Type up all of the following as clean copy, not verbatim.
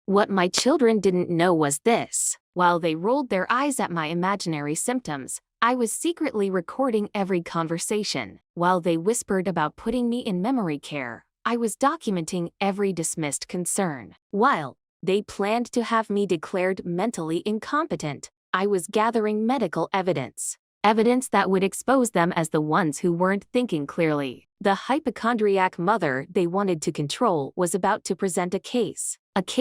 What my children didn't know was this. While they rolled their eyes at my imaginary symptoms, I was secretly recording every conversation. While they whispered about putting me in memory care, I was documenting every dismissed concern. While they planned to have me declared mentally incompetent, I was gathering medical evidence. Evidence that would expose them as the ones who weren't thinking clearly. The hypochondriac mother they wanted to control was about to present a case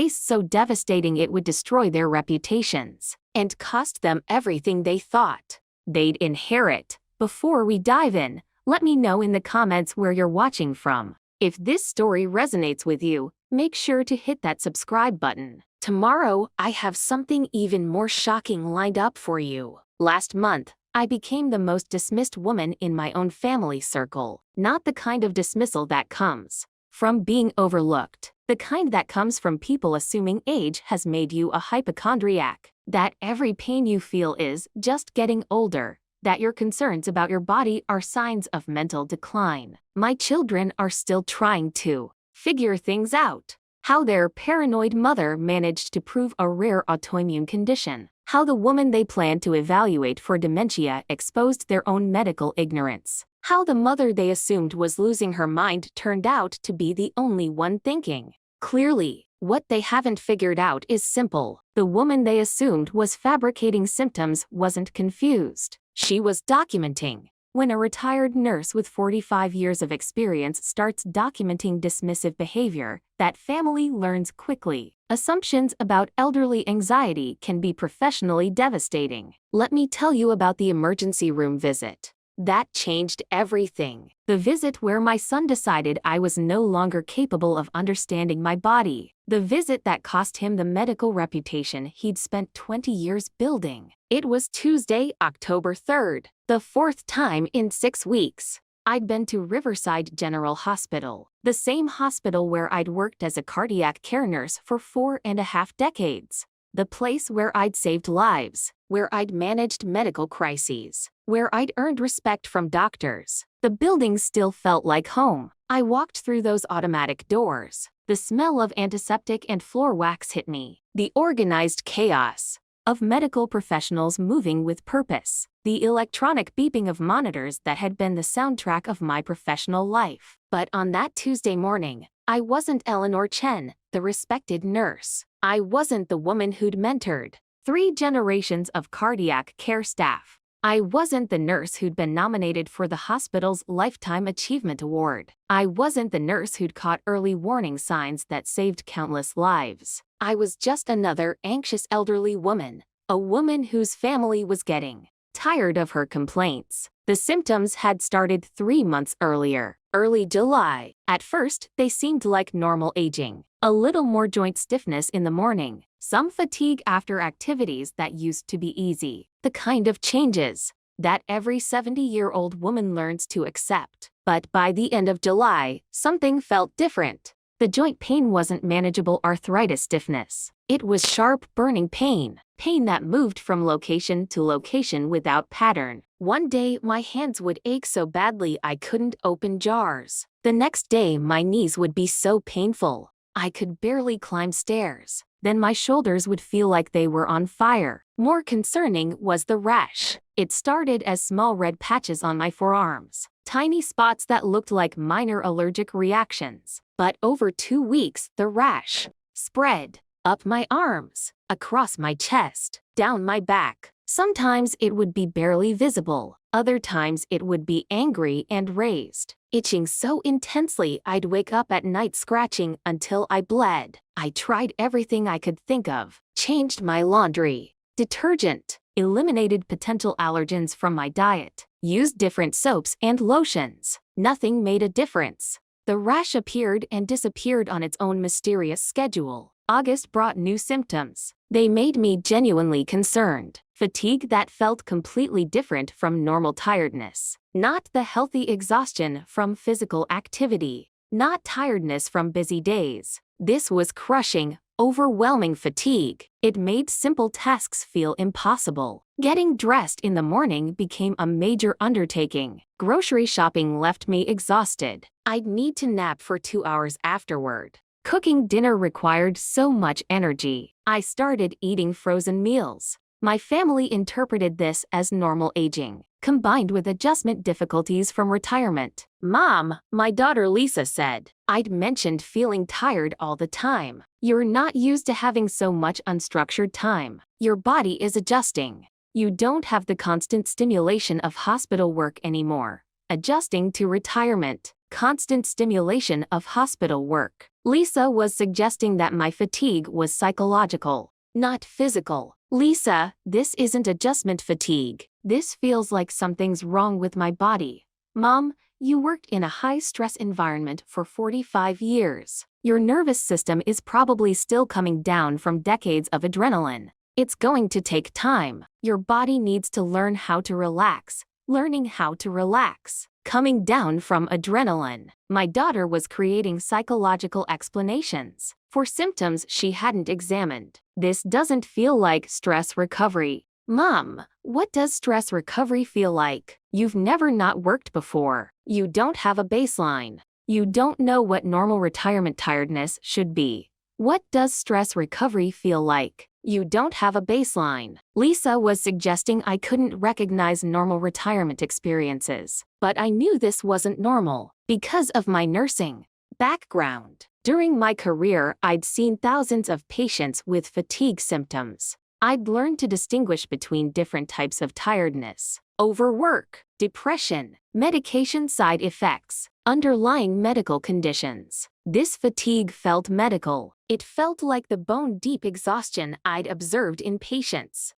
so devastating it would destroy their reputations and cost them everything they thought they'd inherit. Before we dive in, let me know in the comments where you're watching from. If this story resonates with you, make sure to hit that subscribe button. Tomorrow, I have something even more shocking lined up for you. Last month, I became the most dismissed woman in my own family circle. Not the kind of dismissal that comes from being overlooked. The kind that comes from people assuming age has made you a hypochondriac. That every pain you feel is just getting older. That your concerns about your body are signs of mental decline. My children are still trying to figure things out. How their paranoid mother managed to prove a rare autoimmune condition. How the woman they planned to evaluate for dementia exposed their own medical ignorance. How the mother they assumed was losing her mind turned out to be the only one thinking clearly. What they haven't figured out is simple. The woman they assumed was fabricating symptoms wasn't confused. She was documenting. When a retired nurse with 45 years of experience starts documenting dismissive behavior, that family learns quickly. Assumptions about elderly anxiety can be professionally devastating. Let me tell you about the emergency room visit. That changed everything. The visit where my son decided I was no longer capable of understanding my body. The visit that cost him the medical reputation he'd spent 20 years building. It was Tuesday, October 3rd, the fourth time in 6 weeks. I'd been to Riverside General Hospital, the same hospital where I'd worked as a cardiac care nurse for 4.5 decades. The place where I'd saved lives, where I'd managed medical crises, where I'd earned respect from doctors. The building still felt like home. I walked through those automatic doors. The smell of antiseptic and floor wax hit me. The organized chaos of medical professionals moving with purpose. The electronic beeping of monitors that had been the soundtrack of my professional life. But on that Tuesday morning, I wasn't Eleanor Chen, the respected nurse. I wasn't the woman who'd mentored 3 generations of cardiac care staff. I wasn't the nurse who'd been nominated for the hospital's Lifetime Achievement Award. I wasn't the nurse who'd caught early warning signs that saved countless lives. I was just another anxious elderly woman, a woman whose family was getting tired of her complaints. The symptoms had started 3 months earlier, early July. At first, they seemed like normal aging. A little more joint stiffness in the morning, some fatigue after activities that used to be easy. The kind of changes that every 70-year-old woman learns to accept. But by the end of July, something felt different. The joint pain wasn't manageable arthritis stiffness. It was sharp, burning pain. Pain that moved from location to location without pattern. One day, my hands would ache so badly I couldn't open jars. The next day, my knees would be so painful I could barely climb stairs. Then my shoulders would feel like they were on fire. More concerning was the rash. It started as small red patches on my forearms. Tiny spots that looked like minor allergic reactions. But over 2 weeks, the rash spread up my arms, across my chest, down my back. Sometimes it would be barely visible. Other times it would be angry and raised, itching so intensely I'd wake up at night scratching until I bled. I tried everything I could think of, changed my laundry detergent, eliminated potential allergens from my diet, used different soaps and lotions. Nothing made a difference. The rash appeared and disappeared on its own mysterious schedule. August brought new symptoms. They made me genuinely concerned. Fatigue that felt completely different from normal tiredness. Not the healthy exhaustion from physical activity. Not tiredness from busy days. This was crushing, overwhelming fatigue. It made simple tasks feel impossible. Getting dressed in the morning became a major undertaking. Grocery shopping left me exhausted. I'd need to nap for 2 hours afterward. Cooking dinner required so much energy. I started eating frozen meals. My family interpreted this as normal aging, combined with adjustment difficulties from retirement. "Mom," my daughter Lisa said, "I'd mentioned feeling tired all the time. You're not used to having so much unstructured time. Your body is adjusting. You don't have the constant stimulation of hospital work anymore. Adjusting to retirement. Constant stimulation of hospital work." Lisa was suggesting that my fatigue was psychological, not physical. "Lisa, this isn't adjustment fatigue. This feels like something's wrong with my body." "Mom, you worked in a high-stress environment for 45 years. Your nervous system is probably still coming down from decades of adrenaline. It's going to take time. Your body needs to learn how to relax." Learning how to relax. Coming down from adrenaline. My daughter was creating psychological explanations for symptoms she hadn't examined. "This doesn't feel like stress recovery." "Mom, what does stress recovery feel like? You've never not worked before. You don't have a baseline. You don't know what normal retirement tiredness should be. What does stress recovery feel like? You don't have a baseline." Lisa was suggesting I couldn't recognize normal retirement experiences, but I knew this wasn't normal because of my nursing background. During my career, I'd seen thousands of patients with fatigue symptoms. I'd learned to distinguish between different types of tiredness: overwork, depression, medication side effects, underlying medical conditions. This fatigue felt medical. It felt like the bone-deep exhaustion I'd observed in patients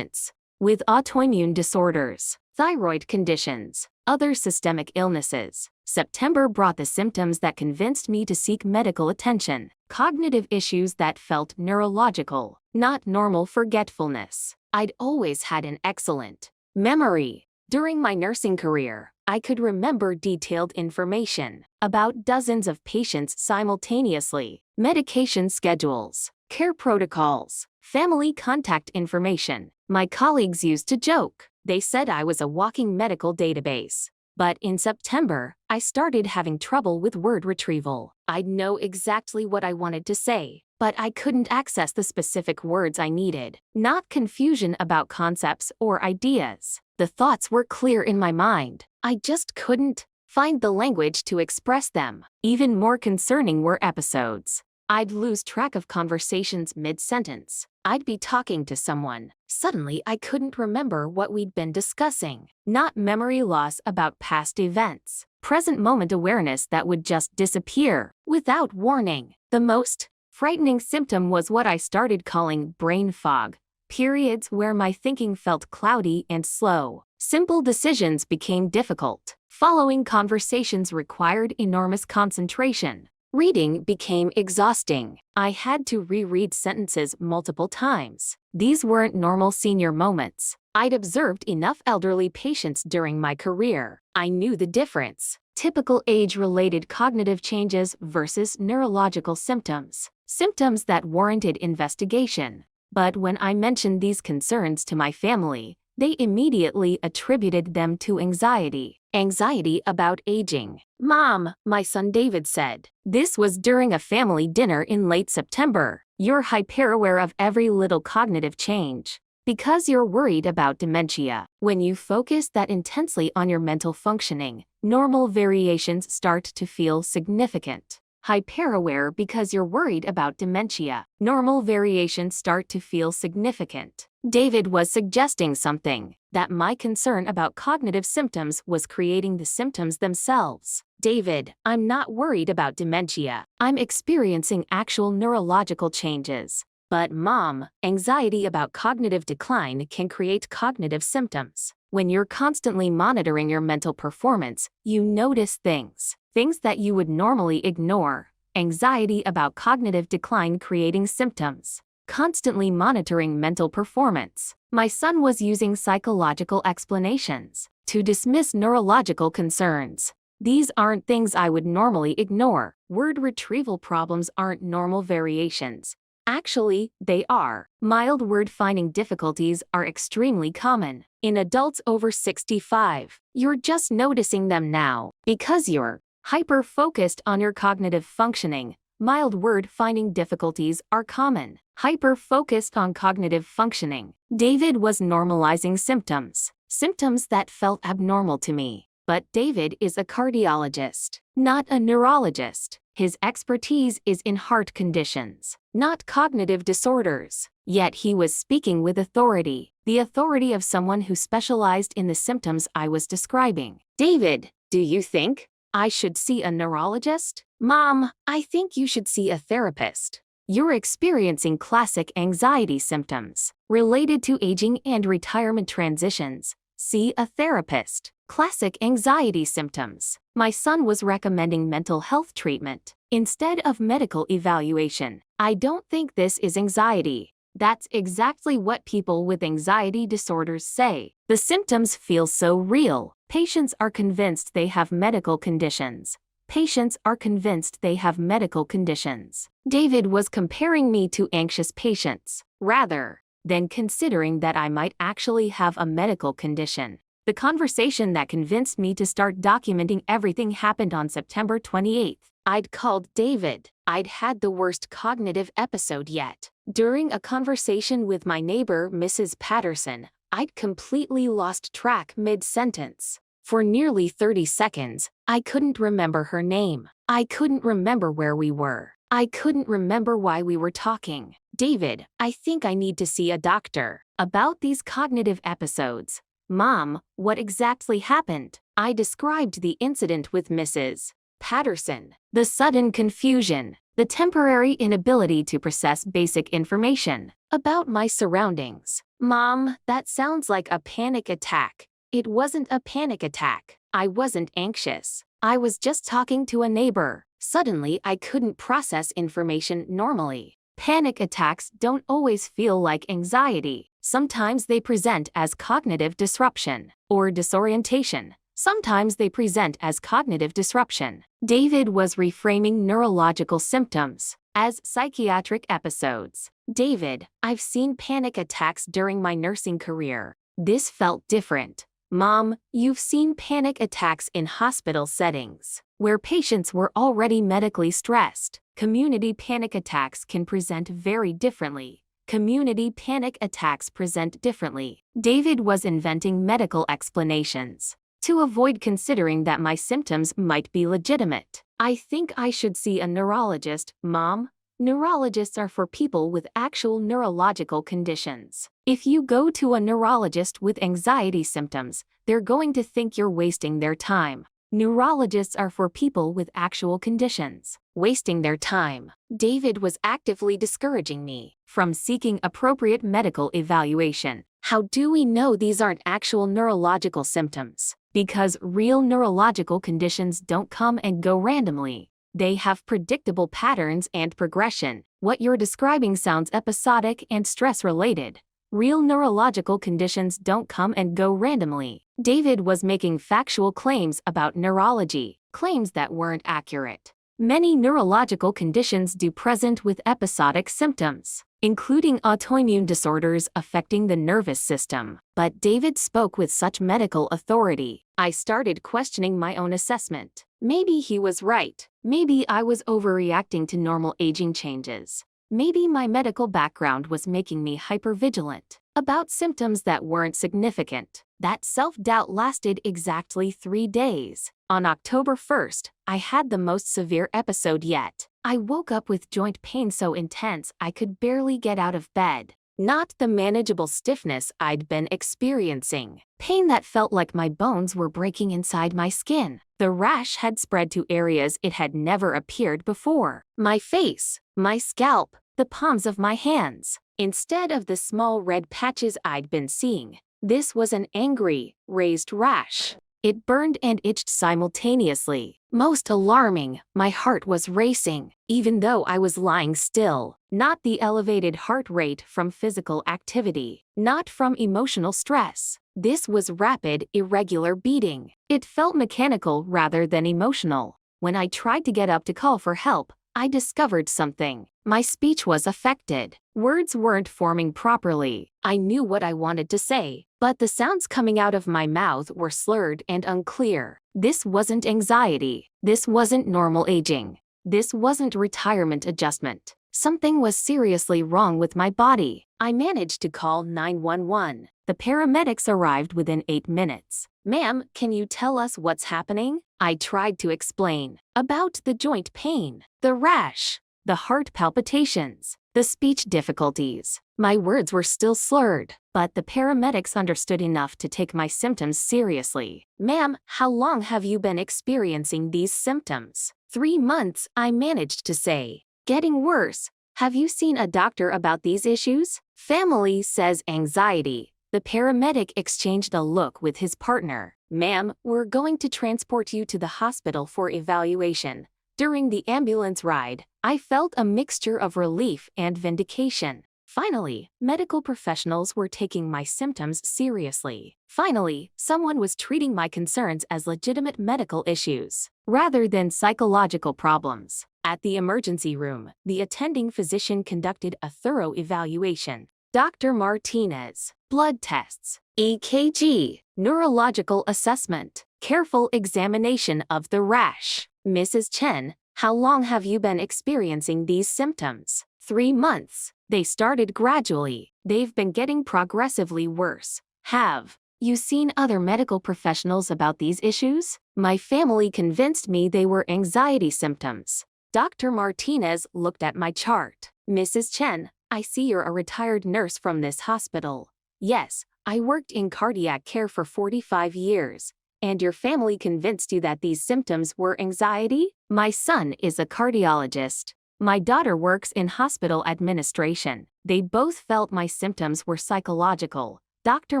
with autoimmune disorders, thyroid conditions, other systemic illnesses. September brought the symptoms that convinced me to seek medical attention: cognitive issues that felt neurological, not normal forgetfulness. I'd always had an excellent memory. During my nursing career, I could remember detailed information about dozens of patients simultaneously: medication schedules, care protocols, family contact information. My colleagues used to joke. They said I was a walking medical database. But in September, I started having trouble with word retrieval. I'd know exactly what I wanted to say, but I couldn't access the specific words I needed. Not confusion about concepts or ideas. The thoughts were clear in my mind. I just couldn't find the language to express them. Even more concerning were episodes. I'd lose track of conversations mid-sentence. I'd be talking to someone. Suddenly, I couldn't remember what we'd been discussing. Not memory loss about past events. Present moment awareness that would just disappear without warning. The most frightening symptom was what I started calling brain fog. Periods where my thinking felt cloudy and slow. Simple decisions became difficult. Following conversations required enormous concentration. Reading became exhausting. I had to reread sentences multiple times. These weren't normal senior moments. I'd observed enough elderly patients during my career. I knew the difference. Typical age-related cognitive changes versus neurological symptoms. Symptoms that warranted investigation. But when I mentioned these concerns to my family, they immediately attributed them to anxiety. Anxiety about aging. "Mom," my son David said. This was during a family dinner in late September. "You're hyperaware of every little cognitive change because you're worried about dementia. When you focus that intensely on your mental functioning, normal variations start to feel significant." Hyperaware because you're worried about dementia. Normal variations start to feel significant. David was suggesting something, that my concern about cognitive symptoms was creating the symptoms themselves. "David, I'm not worried about dementia. I'm experiencing actual neurological changes." "But Mom, anxiety about cognitive decline can create cognitive symptoms. When you're constantly monitoring your mental performance, you notice things that you would normally ignore." Anxiety about cognitive decline creating symptoms. Constantly monitoring mental performance. My son was using psychological explanations to dismiss neurological concerns. These aren't things I would normally ignore. Word retrieval problems aren't normal variations. Actually, they are. Mild word-finding difficulties are extremely common in adults over 65. You're just noticing them now because you're hyper-focused on your cognitive functioning, mild word-finding difficulties are common. Hyper-focused on cognitive functioning. David was normalizing symptoms. Symptoms that felt abnormal to me. But David is a cardiologist, not a neurologist. His expertise is in heart conditions, not cognitive disorders. Yet he was speaking with authority, the authority of someone who specialized in the symptoms I was describing. David, do you think I should see a neurologist? Mom, I think you should see a therapist. You're experiencing classic anxiety symptoms related to aging and retirement transitions. See a therapist. Classic anxiety symptoms. My son was recommending mental health treatment instead of medical evaluation. I don't think this is anxiety. That's exactly what people with anxiety disorders say. The symptoms feel so real. Patients are convinced they have medical conditions. Patients are convinced they have medical conditions. David was comparing me to anxious patients, rather than considering that I might actually have a medical condition. The conversation that convinced me to start documenting everything happened on September 28th. I'd called David. I'd had the worst cognitive episode yet. During a conversation with my neighbor, Mrs. Patterson, I'd completely lost track mid-sentence. For nearly 30 seconds, I couldn't remember her name. I couldn't remember where we were. I couldn't remember why we were talking. David, I think I need to see a doctor about these cognitive episodes. Mom, what exactly happened? I described the incident with Mrs. Patterson. The sudden confusion, the temporary inability to process basic information about my surroundings. Mom, that sounds like a panic attack. It wasn't a panic attack. I wasn't anxious. I was just talking to a neighbor. Suddenly, I couldn't process information normally. Panic attacks don't always feel like anxiety. Sometimes they present as cognitive disruption or disorientation. Sometimes they present as cognitive disruption. David was reframing neurological symptoms as psychiatric episodes. David, I've seen panic attacks during my nursing career. This felt different. Mom, you've seen panic attacks in hospital settings where patients were already medically stressed. Community panic attacks can present very differently. Community panic attacks present differently. David was inventing medical explanations to avoid considering that my symptoms might be legitimate. I think I should see a neurologist, Mom. Neurologists are for people with actual neurological conditions. If you go to a neurologist with anxiety symptoms, they're going to think you're wasting their time. Neurologists are for people with actual conditions. Wasting their time. David was actively discouraging me from seeking appropriate medical evaluation. How do we know these aren't actual neurological symptoms? Because real neurological conditions don't come and go randomly. They have predictable patterns and progression. What you're describing sounds episodic and stress-related. Real neurological conditions don't come and go randomly. David was making factual claims about neurology, claims that weren't accurate. Many neurological conditions do present with episodic symptoms, including autoimmune disorders affecting the nervous system. But David spoke with such medical authority. I started questioning my own assessment. Maybe he was right. Maybe I was overreacting to normal aging changes. Maybe my medical background was making me hypervigilant about symptoms that weren't significant. That self-doubt lasted exactly 3 days. On October 1st, I had the most severe episode yet. I woke up with joint pain so intense I could barely get out of bed. Not the manageable stiffness I'd been experiencing. Pain that felt like my bones were breaking inside my skin. The rash had spread to areas it had never appeared before. My face, my scalp, the palms of my hands. Instead of the small red patches I'd been seeing, this was an angry, raised rash. It burned and itched simultaneously. Most alarming, my heart was racing, even though I was lying still. Not the elevated heart rate from physical activity, not from emotional stress. This was rapid, irregular beating. It felt mechanical rather than emotional. When I tried to get up to call for help, I discovered something. My speech was affected. Words weren't forming properly. I knew what I wanted to say, but the sounds coming out of my mouth were slurred and unclear. This wasn't anxiety. This wasn't normal aging. This wasn't retirement adjustment. Something was seriously wrong with my body. I managed to call 911. The paramedics arrived within 8 minutes. "Ma'am, can you tell us what's happening?" I tried to explain. About the joint pain, the rash, the heart palpitations, the speech difficulties. My words were still slurred, but the paramedics understood enough to take my symptoms seriously. "Ma'am, how long have you been experiencing these symptoms?" 3 months, I managed to say. "Getting worse. Have you seen a doctor about these issues?" "Family says anxiety." The paramedic exchanged a look with his partner. "Ma'am, we're going to transport you to the hospital for evaluation." During the ambulance ride, I felt a mixture of relief and vindication. Finally, medical professionals were taking my symptoms seriously. Finally, someone was treating my concerns as legitimate medical issues, rather than psychological problems. At the emergency room, the attending physician conducted a thorough evaluation. Dr. Martinez, blood tests, EKG, neurological assessment, careful examination of the rash. "Mrs. Chen, how long have you been experiencing these symptoms?" 3 months. They started gradually. They've been getting progressively worse. "Have you seen other medical professionals about these issues?" My family convinced me they were anxiety symptoms. Dr. Martinez looked at my chart. "Mrs. Chen, I see you're a retired nurse from this hospital." "Yes, I worked in cardiac care for 45 years. And your family convinced you that these symptoms were anxiety?" "My son is a cardiologist. My daughter works in hospital administration. They both felt my symptoms were psychological." Dr.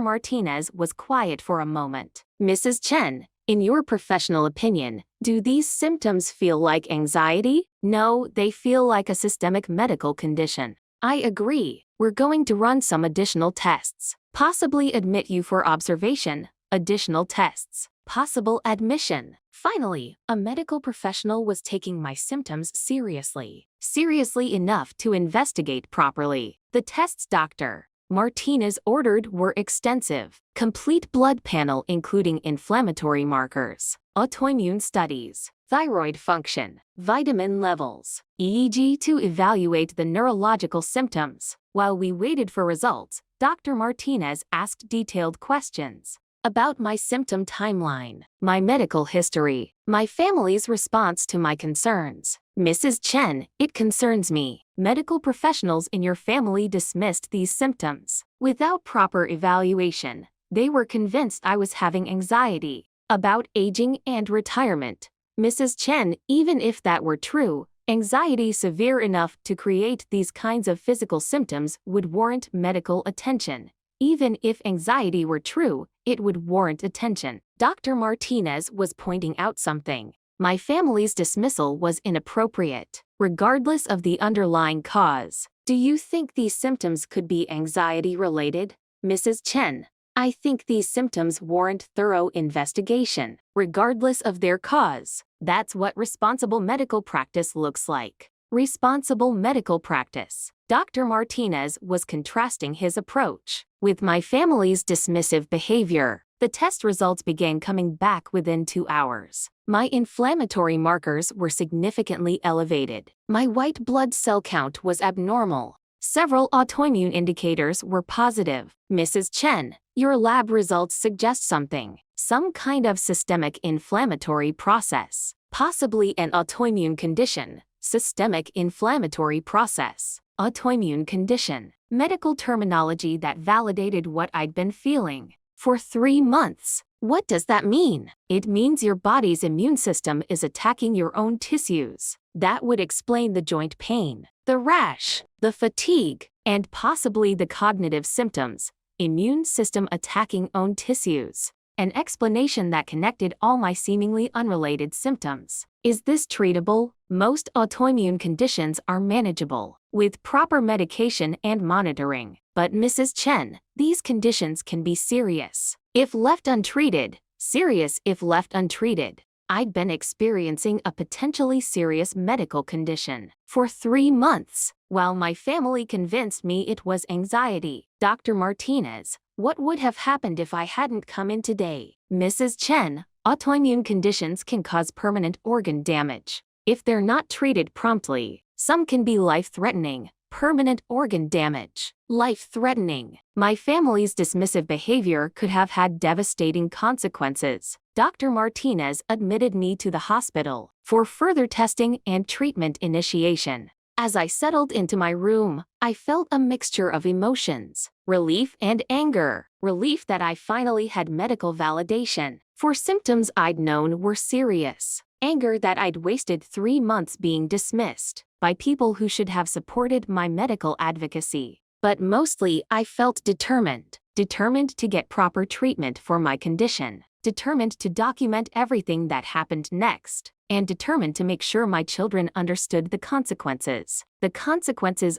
Martinez was quiet for a moment. "Mrs. Chen, in your professional opinion, do these symptoms feel like anxiety?" "No, they feel like a systemic medical condition." "I agree. We're going to run some additional tests. Possibly admit you for observation." Additional tests. Possible admission. Finally, a medical professional was taking my symptoms seriously. Seriously enough to investigate properly. The tests Dr. Martinez ordered were extensive. Complete blood panel including inflammatory markers, autoimmune studies, thyroid function, vitamin levels, EEG to evaluate the neurological symptoms. While we waited for results, Dr. Martinez asked detailed questions about my symptom timeline, my medical history, my family's response to my concerns. "Mrs. Chen, it concerns me. Medical professionals in your family dismissed these symptoms. Without proper evaluation, they were convinced I was having anxiety about aging and retirement. Mrs. Chen, even if that were true, anxiety severe enough to create these kinds of physical symptoms would warrant medical attention. Even if anxiety were true, it would warrant attention." Dr. Martinez was pointing out something. My family's dismissal was inappropriate, regardless of the underlying cause. "Do you think these symptoms could be anxiety-related?" "Mrs. Chen, I think these symptoms warrant thorough investigation, regardless of their cause. That's what responsible medical practice looks like." Responsible medical practice. Dr. Martinez was contrasting his approach with my family's dismissive behavior. The test results began coming back within 2 hours. My inflammatory markers were significantly elevated. My white blood cell count was abnormal. Several autoimmune indicators were positive. "Mrs. Chen, your lab results suggest something. Some kind of systemic inflammatory process. Possibly an autoimmune condition." Systemic inflammatory process. Autoimmune condition. Medical terminology that validated what I'd been feeling for 3 months. What does that mean? It means your body's immune system is attacking your own tissues. That would explain the joint pain, the rash, the fatigue, and possibly the cognitive symptoms. Immune system attacking own tissues. An explanation that connected all my seemingly unrelated symptoms. Is this treatable? Most autoimmune conditions are manageable with proper medication and monitoring. But Mrs. Chen, these conditions can be serious if left untreated. Serious if left untreated. I'd been experiencing a potentially serious medical condition for 3 months, while my family convinced me it was anxiety. Dr. Martinez, what would have happened if I hadn't come in today? Mrs. Chen, autoimmune conditions can cause permanent organ damage. If they're not treated promptly, some can be life-threatening. Permanent organ damage. Life-threatening. My family's dismissive behavior could have had devastating consequences. Dr. Martinez admitted me to the hospital for further testing and treatment initiation. As I settled into my room, I felt a mixture of emotions, relief and anger. Relief that I finally had medical validation for symptoms I'd known were serious. Anger that I'd wasted 3 months being dismissed by people who should have supported my medical advocacy. But mostly I felt determined to get proper treatment for my condition, determined to document everything that happened next, and determined to make sure my children understood the consequences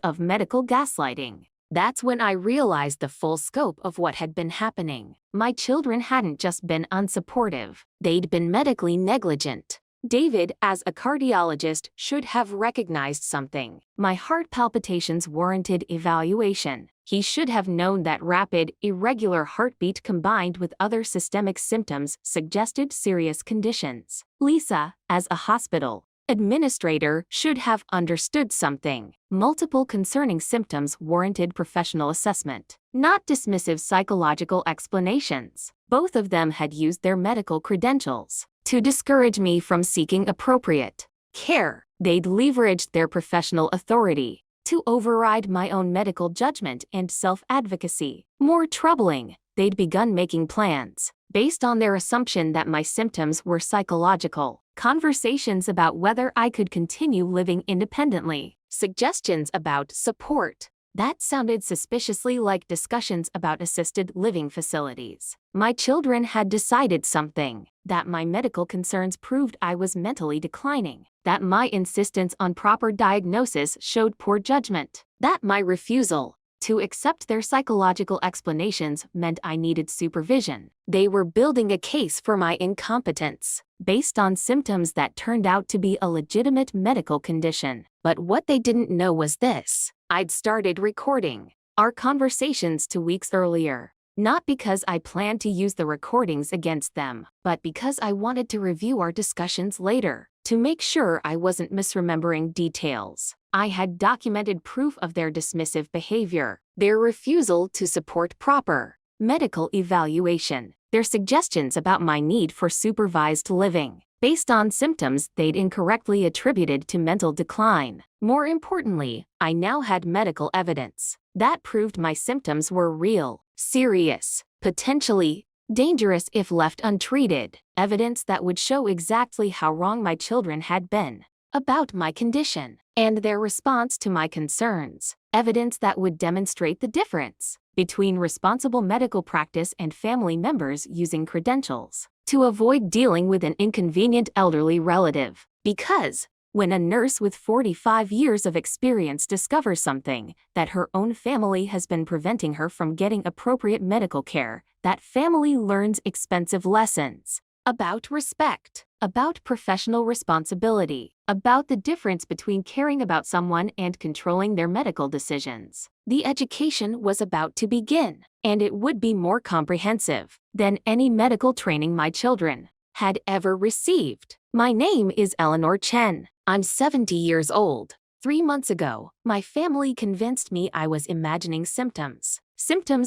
of medical gaslighting. That's when I realized the full scope of what had been happening. My children hadn't just been unsupportive, they'd been medically negligent. David, as a cardiologist, should have recognized something. My heart palpitations warranted evaluation. He should have known that rapid, irregular heartbeat combined with other systemic symptoms suggested serious conditions. Lisa, as a hospital administrator, should have understood something. Multiple concerning symptoms warranted professional assessment, not dismissive psychological explanations. Both of them had used their medical credentials to discourage me from seeking appropriate care. They'd leveraged their professional authority to override my own medical judgment and self-advocacy. More troubling, they'd begun making plans based on their assumption that my symptoms were psychological. Conversations about whether I could continue living independently. Suggestions about support. That sounded suspiciously like discussions about assisted living facilities. My children had decided something, that my medical concerns proved I was mentally declining, that my insistence on proper diagnosis showed poor judgment, that my refusal to accept their psychological explanations meant I needed supervision. They were building a case for my incompetence, based on symptoms that turned out to be a legitimate medical condition. But what they didn't know was this. I'd started recording our conversations 2 weeks earlier. Not because I planned to use the recordings against them, but because I wanted to review our discussions later, to make sure I wasn't misremembering details. I had documented proof of their dismissive behavior, their refusal to support proper medical evaluation, their suggestions about my need for supervised living, based on symptoms they'd incorrectly attributed to mental decline. More importantly, I now had medical evidence that proved my symptoms were real, serious, potentially dangerous if left untreated, evidence that would show exactly how wrong my children had been about my condition and their response to my concerns, evidence that would demonstrate the difference between responsible medical practice and family members using credentials to avoid dealing with an inconvenient elderly relative. Because when a nurse with 45 years of experience discovers something that her own family has been preventing her from getting appropriate medical care, that family learns expensive lessons about respect, about professional responsibility, about the difference between caring about someone and controlling their medical decisions. The education was about to begin, and it would be more comprehensive than any medical training my children had ever received. My name is Eleanor Chen. I'm 70 years old. 3 months ago, my family convinced me I was imagining symptoms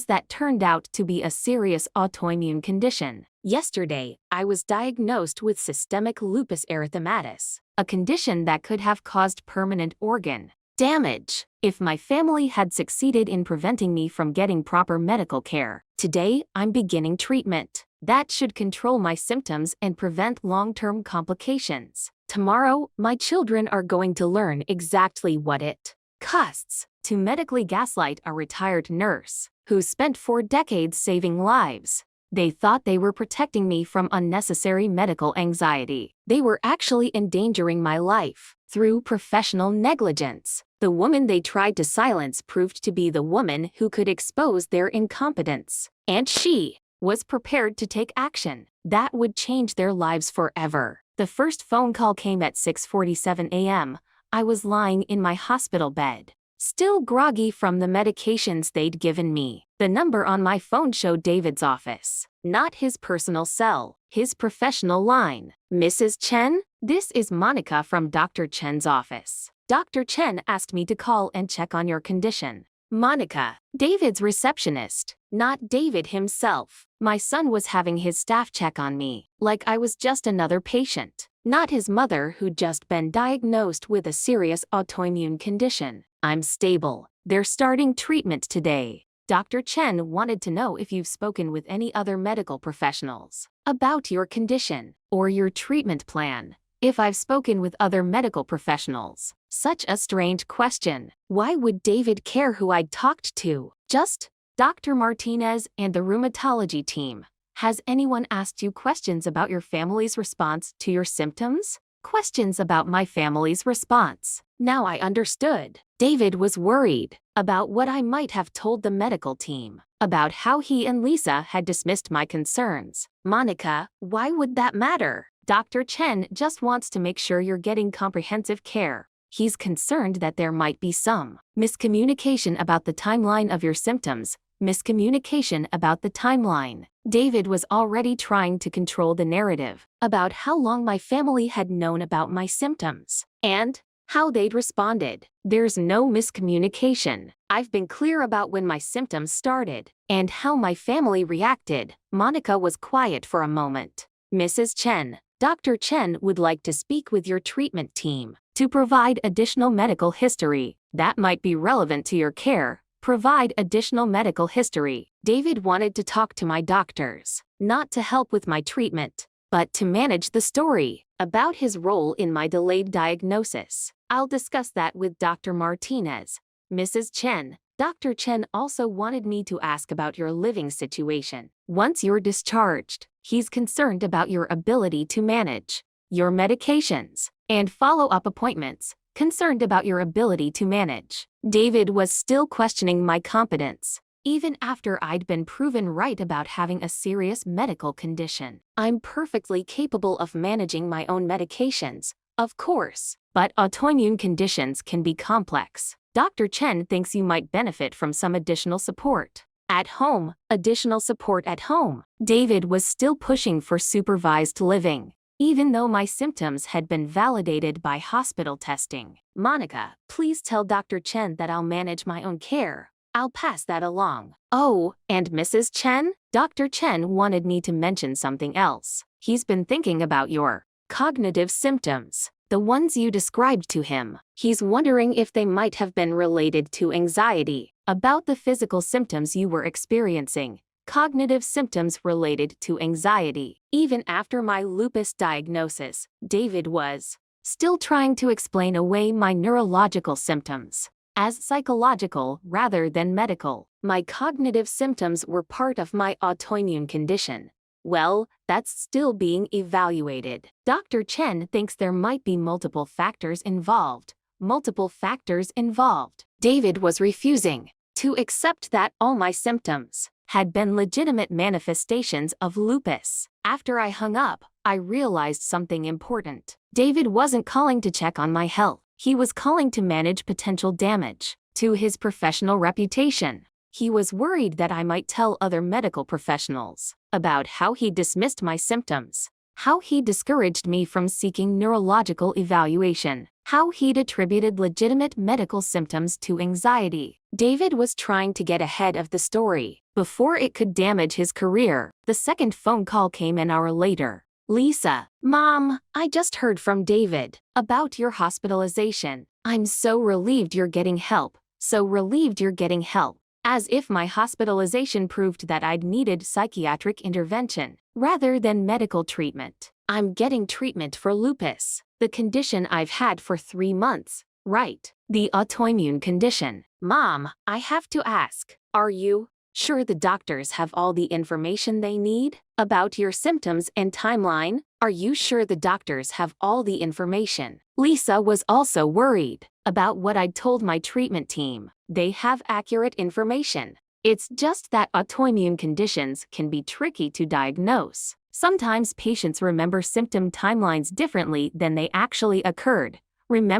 that turned out to be a serious autoimmune condition. Yesterday, I was diagnosed with systemic lupus erythematosus, a condition that could have caused permanent organ damage if my family had succeeded in preventing me from getting proper medical care. Today, I'm beginning treatment that should control my symptoms and prevent long-term complications. Tomorrow, my children are going to learn exactly what it costs to medically gaslight a retired nurse who spent 4 decades saving lives. They thought they were protecting me from unnecessary medical anxiety. They were actually endangering my life through professional negligence. The woman they tried to silence proved to be the woman who could expose their incompetence, and she was prepared to take action that would change their lives forever. The first phone call came at 6:47 a.m. I was lying in my hospital bed, still groggy from the medications they'd given me. The number on my phone showed David's office, not his personal cell, his professional line. Mrs. Chen, this is Monica from Dr. Chen's office. Dr. Chen asked me to call and check on your condition. Monica, David's receptionist, not David himself. My son was having his staff check on me, like I was just another patient, not his mother who'd just been diagnosed with a serious autoimmune condition. I'm stable. They're starting treatment today. Dr. Chen wanted to know if you've spoken with any other medical professionals about your condition or your treatment plan. If I've spoken with other medical professionals. Such a strange question. Why would David care who I'd talked to? Just Dr. Martinez and the rheumatology team. Has anyone asked you questions about your family's response to your symptoms? Questions about my family's response. Now I understood. David was worried about what I might have told the medical team, about how he and Lisa had dismissed my concerns. Monica, why would that matter? Dr. Chen just wants to make sure you're getting comprehensive care. He's concerned that there might be some miscommunication about the timeline of your symptoms. Miscommunication about the timeline. David was already trying to control the narrative about how long my family had known about my symptoms and how they'd responded. There's no miscommunication. I've been clear about when my symptoms started and how my family reacted. Monica was quiet for a moment. Mrs. Chen, Dr. Chen would like to speak with your treatment team to provide additional medical history that might be relevant to your care. Provide additional medical history. David wanted to talk to my doctors, not to help with my treatment, but to manage the story about his role in my delayed diagnosis. I'll discuss that with Dr. Martinez. Mrs. Chen, Dr. Chen also wanted me to ask about your living situation. Once you're discharged, he's concerned about your ability to manage your medications and follow-up appointments. Concerned about your ability to manage. David was still questioning my competence, even after I'd been proven right about having a serious medical condition. I'm perfectly capable of managing my own medications, of course, but autoimmune conditions can be complex. Dr. Chen thinks you might benefit from some additional support. At home, additional support at home. David was still pushing for supervised living, even though my symptoms had been validated by hospital testing. Monica, please tell Dr. Chen that I'll manage my own care. I'll pass that along. Oh, and Mrs. Chen? Dr. Chen wanted me to mention something else. He's been thinking about your cognitive symptoms, the ones you described to him. He's wondering if they might have been related to anxiety about the physical symptoms you were experiencing. Cognitive symptoms related to anxiety. Even after my lupus diagnosis, David was still trying to explain away my neurological symptoms as psychological rather than medical. My cognitive symptoms were part of my autoimmune condition. Well, that's still being evaluated. Dr. Chen thinks there might be multiple factors involved. David was refusing to accept that all my symptoms had been legitimate manifestations of lupus. After I hung up, I realized something important. David wasn't calling to check on my health. He was calling to manage potential damage to his professional reputation. He was worried that I might tell other medical professionals about how he dismissed my symptoms, how he discouraged me from seeking neurological evaluation, how he'd attributed legitimate medical symptoms to anxiety. David was trying to get ahead of the story before it could damage his career. The second phone call came an hour later. Lisa, Mom, I just heard from David about your hospitalization. I'm so relieved you're getting help. As if my hospitalization proved that I'd needed psychiatric intervention rather than medical treatment. I'm getting treatment for lupus, the condition I've had for 3 months, right? The autoimmune condition. Mom, I have to ask, are you sure the doctors have all the information they need about your symptoms and timeline? Are you sure the doctors have all the information? Lisa was also worried about what I'd told my treatment team. They have accurate information. It's just that autoimmune conditions can be tricky to diagnose. Sometimes patients remember symptom timelines differently than they actually occurred. Lisa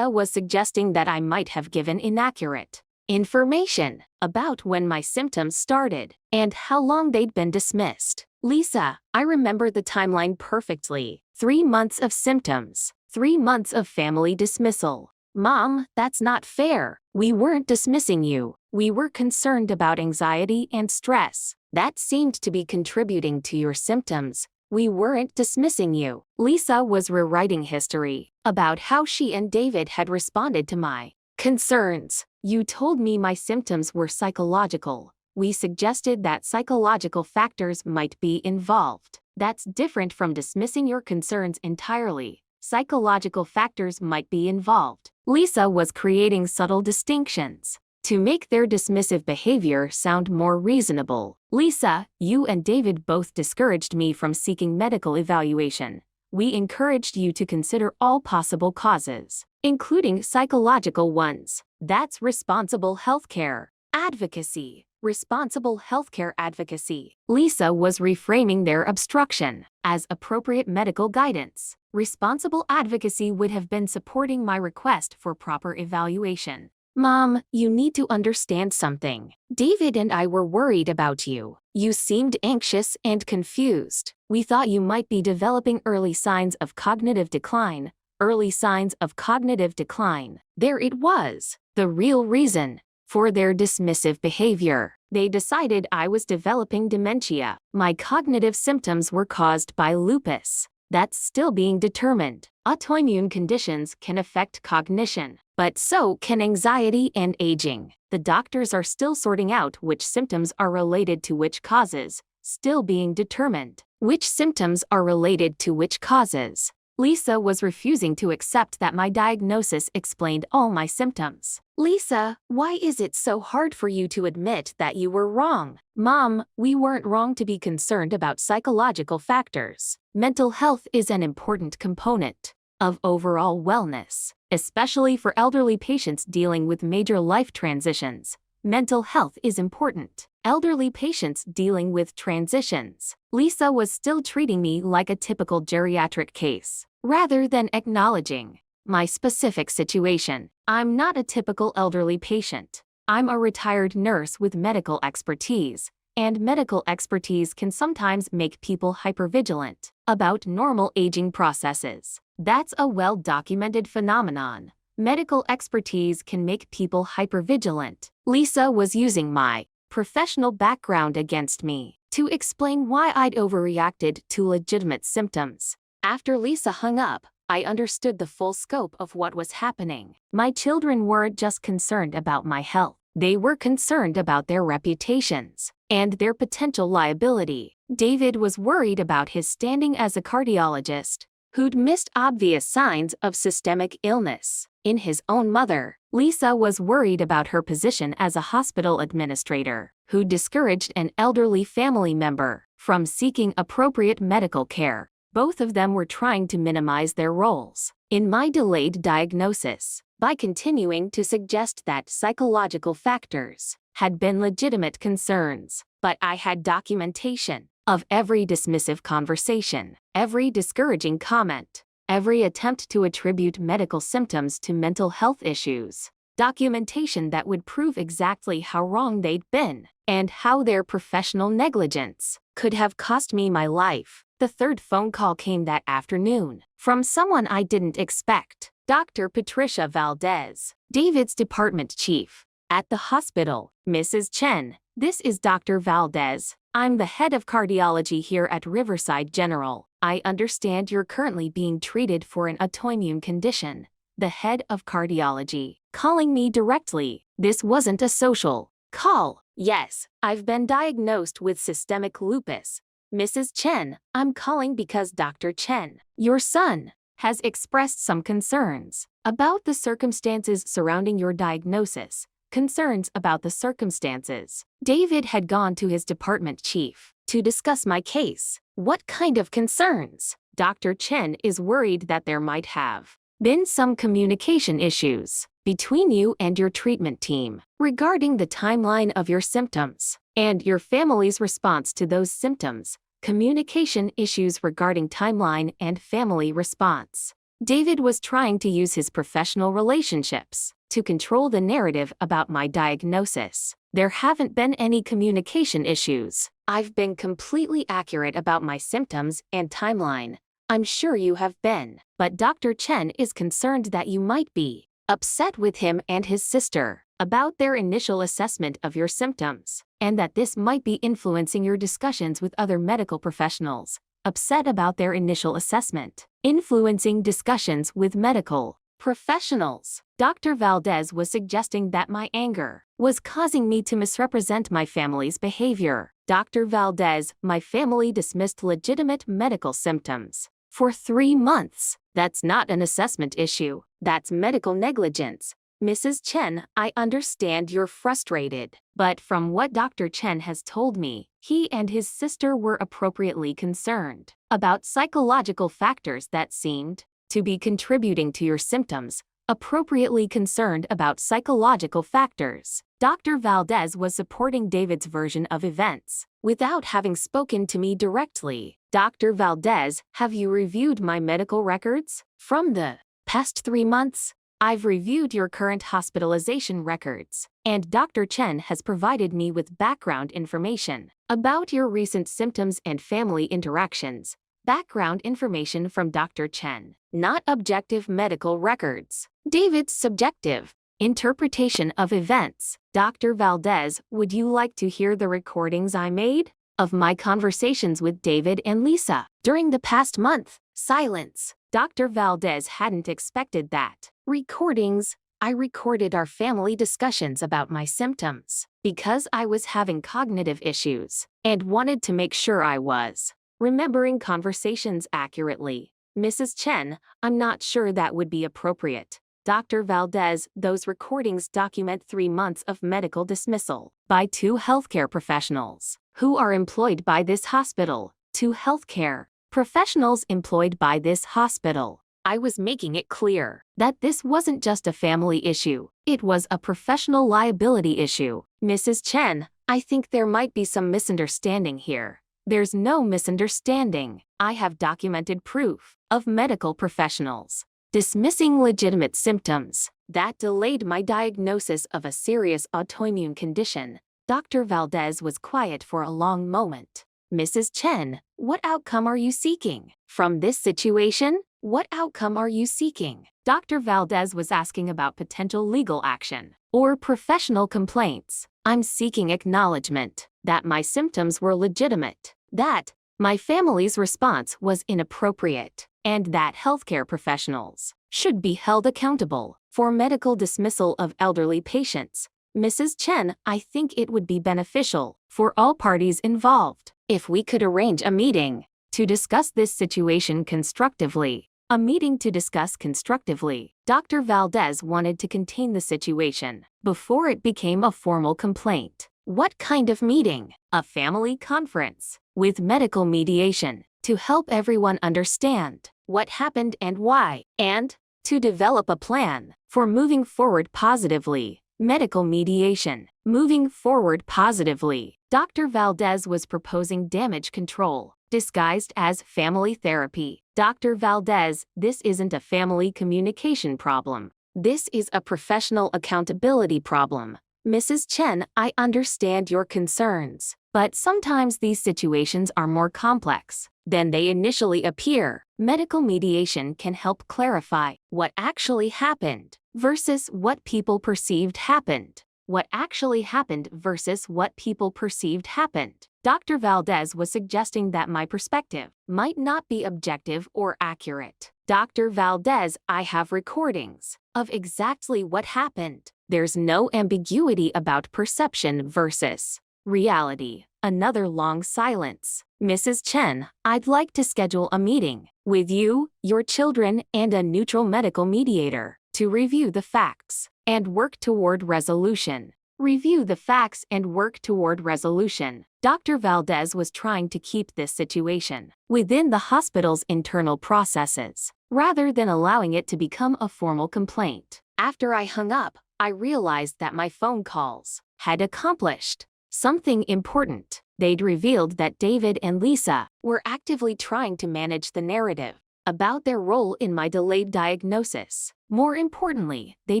was suggesting that I might have given inaccurate information about when my symptoms started and how long they'd been dismissed. Lisa, I remember the timeline perfectly. 3 months of symptoms, 3 months of family dismissal. Mom, that's not fair. We weren't dismissing you. We were concerned about anxiety and stress. That seemed to be contributing to your symptoms. We weren't dismissing you. Lisa was rewriting history about how she and David had responded to my concerns. You told me my symptoms were psychological. We suggested that psychological factors might be involved. That's different from dismissing your concerns entirely. Psychological factors might be involved. Lisa was creating subtle distinctions to make their dismissive behavior sound more reasonable. Lisa, you and David both discouraged me from seeking medical evaluation. We encouraged you to consider all possible causes, including psychological ones. That's responsible healthcare advocacy. Responsible healthcare advocacy. Lisa was reframing their obstruction as appropriate medical guidance. Responsible advocacy would have been supporting my request for proper evaluation. Mom, you need to understand something. David and I were worried about you. You seemed anxious and confused. We thought you might be developing early signs of cognitive decline. Early signs of cognitive decline. There it was. The real reason for their dismissive behavior. They decided I was developing dementia. My cognitive symptoms were caused by lupus. That's still being determined. Autoimmune conditions can affect cognition, but so can anxiety and aging. The doctors are still sorting out which symptoms are related to which causes, still being determined. Which symptoms are related to which causes? Lisa was refusing to accept that my diagnosis explained all my symptoms. Lisa, why is it so hard for you to admit that you were wrong? Mom, we weren't wrong to be concerned about psychological factors. Mental health is an important component of overall wellness, especially for elderly patients dealing with major life transitions. Mental health is important. Elderly patients dealing with transitions. Lisa was still treating me like a typical geriatric case, rather than acknowledging my specific situation. I'm not a typical elderly patient. I'm a retired nurse with medical expertise, and medical expertise can sometimes make people hypervigilant about normal aging processes. That's a well-documented phenomenon. Medical expertise can make people hypervigilant. Lisa was using my professional background against me to explain why I'd overreacted to legitimate symptoms. After Lisa hung up, I understood the full scope of what was happening. My children weren't just concerned about my health. They were concerned about their reputations and their potential liability. David was worried about his standing as a cardiologist who'd missed obvious signs of systemic illness in his own mother. Lisa was worried about her position as a hospital administrator who discouraged an elderly family member from seeking appropriate medical care. Both of them were trying to minimize their roles in my delayed diagnosis by continuing to suggest that psychological factors had been legitimate concerns. But I had documentation of every dismissive conversation, every discouraging comment, every attempt to attribute medical symptoms to mental health issues. Documentation that would prove exactly how wrong they'd been and how their professional negligence could have cost me my life. The third phone call came that afternoon from someone I didn't expect. Dr. Patricia Valdez, David's department chief at the hospital. Mrs. Chen, this is Dr. Valdez. I'm the head of cardiology here at Riverside General. I understand you're currently being treated for an autoimmune condition. The head of cardiology calling me directly. This wasn't a social call. Yes, I've been diagnosed with systemic lupus. Mrs. Chen, I'm calling because Dr. Chen, your son, has expressed some concerns about the circumstances surrounding your diagnosis. Concerns about the circumstances. David had gone to his department chief to discuss my case. What kind of concerns? Dr. Chen is worried that there might have been some communication issues between you and your treatment team regarding the timeline of your symptoms and your family's response to those symptoms. Communication issues regarding timeline and family response. David was trying to use his professional relationships to control the narrative about my diagnosis. There haven't been any communication issues. I've been completely accurate about my symptoms and timeline. I'm sure you have been. But Dr. Chen is concerned that you might be upset with him and his sister about their initial assessment of your symptoms, and that this might be influencing your discussions with other medical professionals. Upset about their initial assessment. Influencing discussions with medical professionals. Dr. Valdez was suggesting that my anger was causing me to misrepresent my family's behavior. Dr. Valdez, my family dismissed legitimate medical symptoms for 3 months. That's not an assessment issue. That's medical negligence. Mrs. Chen, I understand you're frustrated, but from what Dr. Chen has told me, he and his sister were appropriately concerned about psychological factors that seemed to be contributing to your symptoms. Appropriately concerned about psychological factors. Dr. Valdez was supporting David's version of events without having spoken to me directly. Dr. Valdez, have you reviewed my medical records from the past 3 months? I've reviewed your current hospitalization records, and Dr. Chen has provided me with background information about your recent symptoms and family interactions. Background information from Dr. Chen, not objective medical records. David's subjective interpretation of events. Dr. Valdez, would you like to hear the recordings I made of my conversations with David and Lisa during the past month? Silence. Dr. Valdez hadn't expected that. Recordings. I recorded our family discussions about my symptoms because I was having cognitive issues and wanted to make sure I was remembering conversations accurately. Mrs. Chen, I'm not sure that would be appropriate. Dr. Valdez, those recordings document 3 months of medical dismissal by 2 healthcare professionals who are employed by this hospital. 2 healthcare professionals employed by this hospital. I was making it clear that this wasn't just a family issue, it was a professional liability issue. Mrs. Chen, I think there might be some misunderstanding here. There's no misunderstanding. I have documented proof of medical professionals dismissing legitimate symptoms that delayed my diagnosis of a serious autoimmune condition. Dr. Valdez was quiet for a long moment. Mrs. Chen, what outcome are you seeking from this situation? What outcome are you seeking? Dr. Valdez was asking about potential legal action or professional complaints. I'm seeking acknowledgement that my symptoms were legitimate, that my family's response was inappropriate, and that healthcare professionals should be held accountable for medical dismissal of elderly patients. Mrs. Chen, I think it would be beneficial for all parties involved if we could arrange a meeting to discuss this situation constructively. A meeting to discuss constructively. Dr. Valdez wanted to contain the situation before it became a formal complaint. What kind of meeting? A family conference with medical mediation to help everyone understand what happened and why, and to develop a plan for moving forward positively. Medical mediation. Moving forward positively. Dr. Valdez was proposing damage control disguised as family therapy. Dr. Valdez, this isn't a family communication problem. This is a professional accountability problem. Mrs. Chen, I understand your concerns, but sometimes these situations are more complex than they initially appear. Medical mediation can help clarify what actually happened versus what people perceived happened. What actually happened versus what people perceived happened. Dr. Valdez was suggesting that my perspective might not be objective or accurate. Dr. Valdez, I have recordings of exactly what happened. There's no ambiguity about perception versus reality. Another long silence. Mrs. Chen, I'd like to schedule a meeting with you, your children, and a neutral medical mediator to review the facts and work toward resolution. Review the facts and work toward resolution. Dr. Valdez was trying to keep this situation within the hospital's internal processes, rather than allowing it to become a formal complaint. After I hung up, I realized that my phone calls had accomplished something important. They'd revealed that David and Lisa were actively trying to manage the narrative about their role in my delayed diagnosis. More importantly, they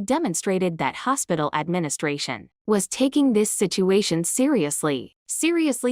demonstrated that hospital administration was taking this situation seriously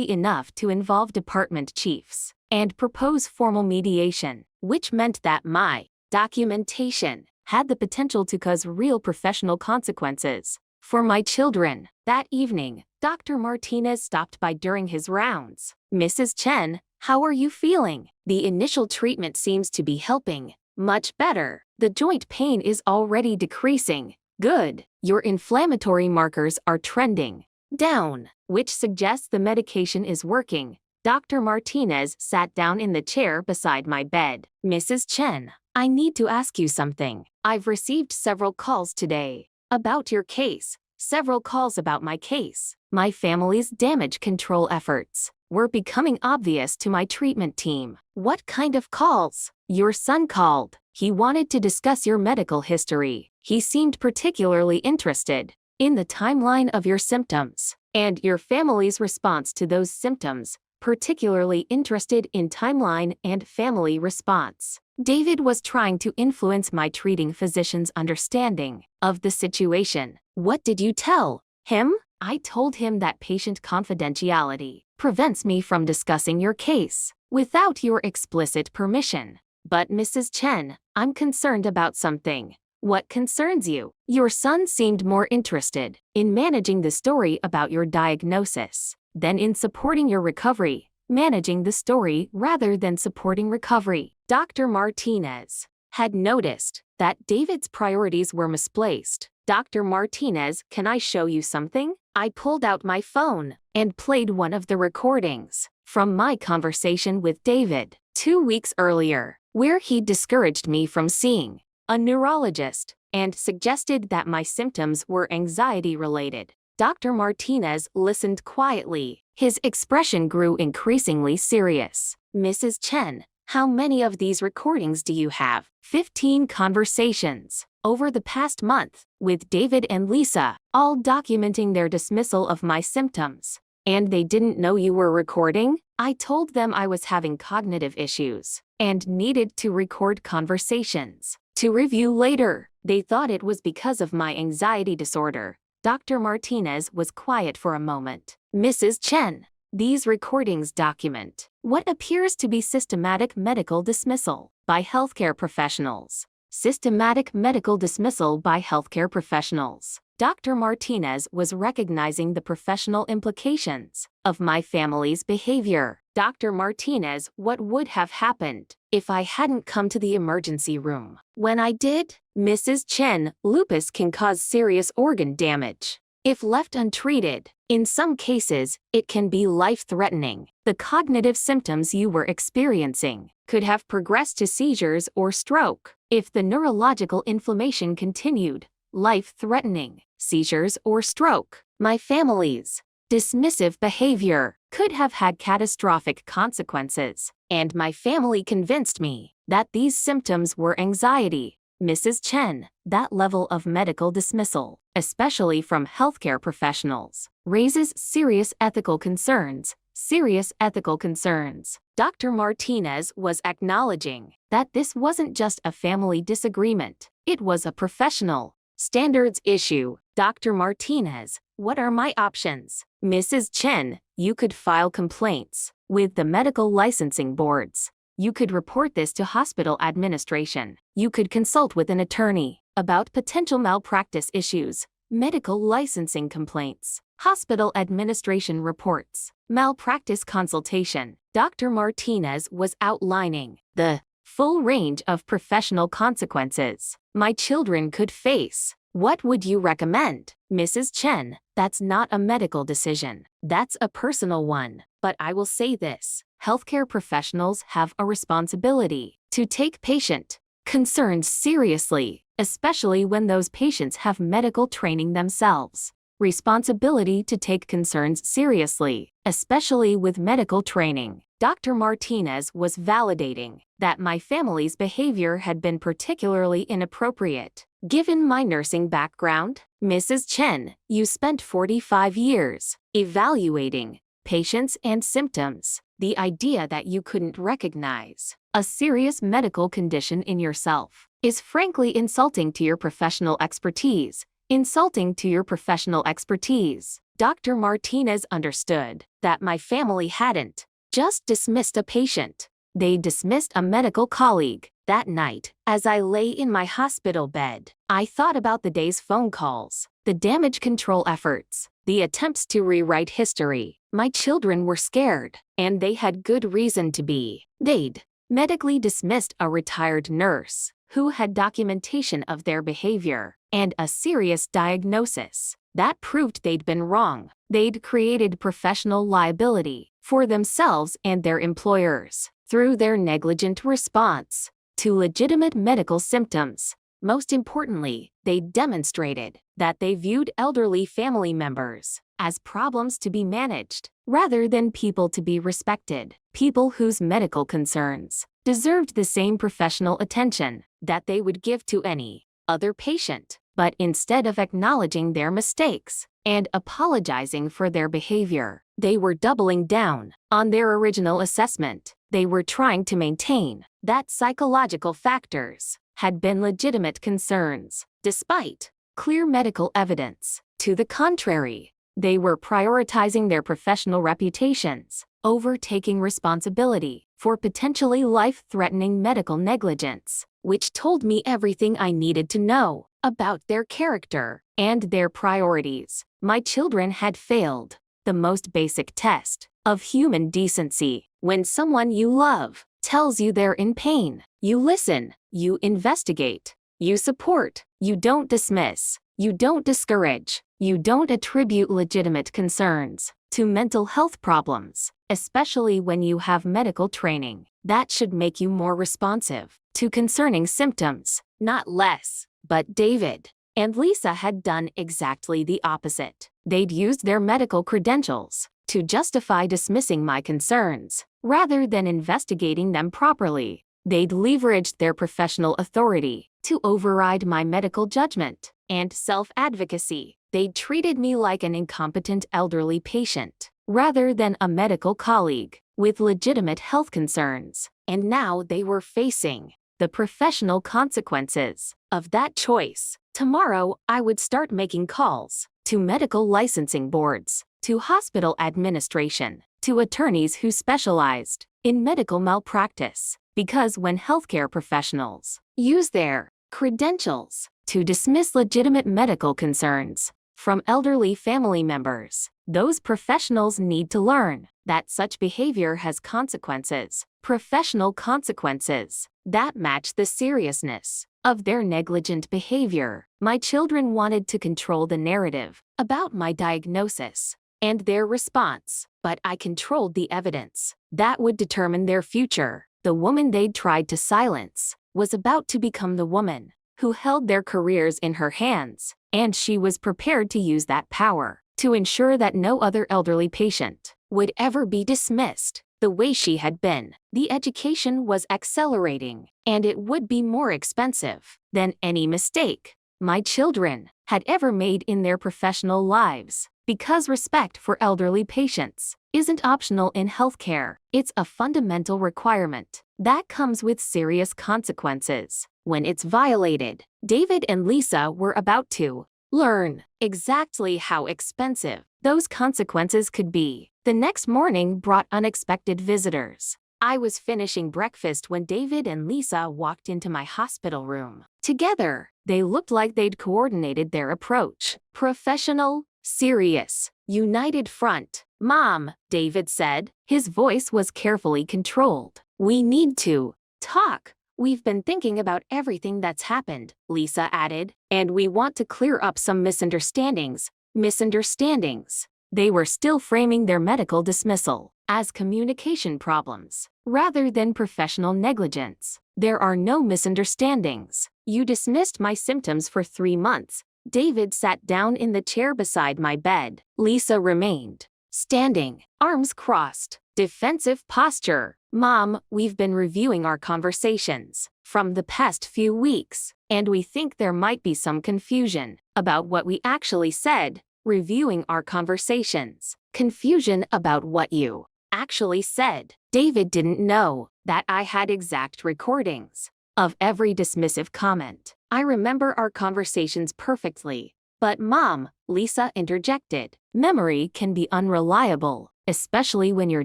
enough to involve department chiefs and propose formal mediation, which meant that my documentation had the potential to cause real professional consequences for my children. That evening, Dr. Martinez stopped by during his rounds. "Mrs. Chen, how are you feeling? The initial treatment seems to be helping. Much better. The joint pain is already decreasing. Good. Your inflammatory markers are trending down, which suggests the medication is working." Dr. Martinez sat down in the chair beside my bed. "Mrs. Chen, I need to ask you something. I've received several calls today about your case, several calls about my case. My family's damage control efforts were becoming obvious to my treatment team." "What kind of calls?" "Your son called. He wanted to discuss your medical history. He seemed particularly interested in the timeline of your symptoms and your family's response to those symptoms, particularly interested in timeline and family response." David was trying to influence my treating physician's understanding of the situation. "What did you tell him?" "I told him that patient confidentiality prevents me from discussing your case without your explicit permission." "But Mrs. Chen, I'm concerned about something." "What concerns you?" "Your son seemed more interested in managing the story about your diagnosis than in supporting your recovery, managing the story rather than supporting recovery." Dr. Martinez had noticed that David's priorities were misplaced. "Dr. Martinez, can I show you something?" I pulled out my phone and played one of the recordings from my conversation with David 2 weeks earlier, where he discouraged me from seeing a neurologist and suggested that my symptoms were anxiety-related. Dr. Martinez listened quietly. His expression grew increasingly serious. "Mrs. Chen, how many of these recordings do you have?" 15 conversations over the past month with David and Lisa, all documenting their dismissal of my symptoms. "And they didn't know you were recording?" I told them I was having cognitive issues and needed to record conversations to review later. "They thought it was because of my anxiety disorder." Dr. Martinez was quiet for a moment. "Mrs. Chen, these recordings document what appears to be systematic medical dismissal by healthcare professionals." Systematic medical dismissal by healthcare professionals. Dr. Martinez was recognizing the professional implications of my family's behavior. "Dr. Martinez, what would have happened if I hadn't come to the emergency room when I did?" "Mrs. Chen, lupus can cause serious organ damage if left untreated. In some cases, it can be life-threatening. The cognitive symptoms you were experiencing could have progressed to seizures or stroke if the neurological inflammation continued. Life-threatening, seizures or stroke. My family's dismissive behavior could have had catastrophic consequences, and my family convinced me that these symptoms were anxiety." Mrs. Chen, that level of medical dismissal, especially from healthcare professionals, raises serious ethical concerns. Serious ethical concerns. Dr. Martinez was acknowledging that this wasn't just a family disagreement, it was a professional standards issue. "Dr. Martinez, what are my options?" "Mrs. Chen, you could file complaints with the medical licensing boards. You could report this to hospital administration. You could consult with an attorney about potential malpractice issues, medical licensing complaints, hospital administration reports, malpractice consultation." Dr. Martinez was outlining the full range of professional consequences my children could face. "What would you recommend?" "Mrs. Chen, that's not a medical decision. That's a personal one. But I will say this. Healthcare professionals have a responsibility to take patient concerns seriously, especially when those patients have medical training themselves. Responsibility to take concerns seriously, especially with medical training." Dr. Martinez was validating that my family's behavior had been particularly inappropriate, given my nursing background. "Mrs. Chen, you spent 45 years evaluating patients and symptoms. The idea that you couldn't recognize a serious medical condition in yourself, is frankly insulting to your professional expertise. Insulting to your professional expertise. Dr. Martinez understood that my family hadn't just dismissed a patient. They dismissed a medical colleague. That night, as I lay in my hospital bed, I thought about the day's phone calls, the damage control efforts, the attempts to rewrite history. My children were scared, and they had good reason to be. They'd medically dismissed a retired nurse who had documentation of their behavior and a serious diagnosis. That proved they'd been wrong. They'd created professional liability for themselves and their employers through their negligent response to legitimate medical symptoms. Most importantly, they demonstrated that they viewed elderly family members as problems to be managed rather than people to be respected, people whose medical concerns deserved the same professional attention that they would give to any other patient. But instead of acknowledging their mistakes and apologizing for their behavior, they were doubling down on their original assessment. They were trying to maintain that psychological factors had been legitimate concerns, despite clear medical evidence. To the contrary, they were prioritizing their professional reputations over taking responsibility for potentially life-threatening medical negligence, which told me everything I needed to know about their character and their priorities. My children had failed the most basic test of human decency. When someone you love tells you they're in pain, you listen, you investigate, you support, you don't dismiss, you don't discourage, you don't attribute legitimate concerns to mental health problems, especially when you have medical training. That should make you more responsive to concerning symptoms, not less. But David and Lisa had done exactly the opposite. They'd used their medical credentials to justify dismissing my concerns, rather than investigating them properly. They'd leveraged their professional authority to override my medical judgment and self-advocacy. They'd treated me like an incompetent elderly patient, rather than a medical colleague with legitimate health concerns. And now they were facing the professional consequences of that choice. Tomorrow, I would start making calls to medical licensing boards, to hospital administration, to attorneys who specialized in medical malpractice. Because when healthcare professionals use their credentials to dismiss legitimate medical concerns from elderly family members, those professionals need to learn that such behavior has consequences, professional consequences, that match the seriousness of their negligent behavior. My children wanted to control the narrative about my diagnosis and their response, but I controlled the evidence that would determine their future. The woman they'd tried to silence was about to become the woman who held their careers in her hands, and she was prepared to use that power to ensure that no other elderly patient would ever be dismissed the way she had been. The education was accelerating, and it would be more expensive than any mistake my children had ever made in their professional lives. Because respect for elderly patients isn't optional in healthcare, it's a fundamental requirement that comes with serious consequences when it's violated. David and Lisa were about to learn exactly how expensive those consequences could be. The next morning brought unexpected visitors. I was finishing breakfast when David and Lisa walked into my hospital room. Together, they looked like they'd coordinated their approach. Professional, serious, united front. "Mom," David said. His voice was carefully controlled. "We need to talk. We've been thinking about everything that's happened," Lisa added, "and we want to clear up some misunderstandings." Misunderstandings. They were still framing their medical dismissal as communication problems, rather than professional negligence. "There are no misunderstandings. You dismissed my symptoms for 3 months. David sat down in the chair beside my bed. Lisa remained standing, arms crossed, defensive posture. "Mom, we've been reviewing our conversations from the past few weeks, and we think there might be some confusion about what we actually said." Reviewing our conversations. Confusion about what you actually said. David didn't know that I had exact recordings of every dismissive comment. I remember our conversations perfectly. But Mom, Lisa interjected, memory can be unreliable, especially when you're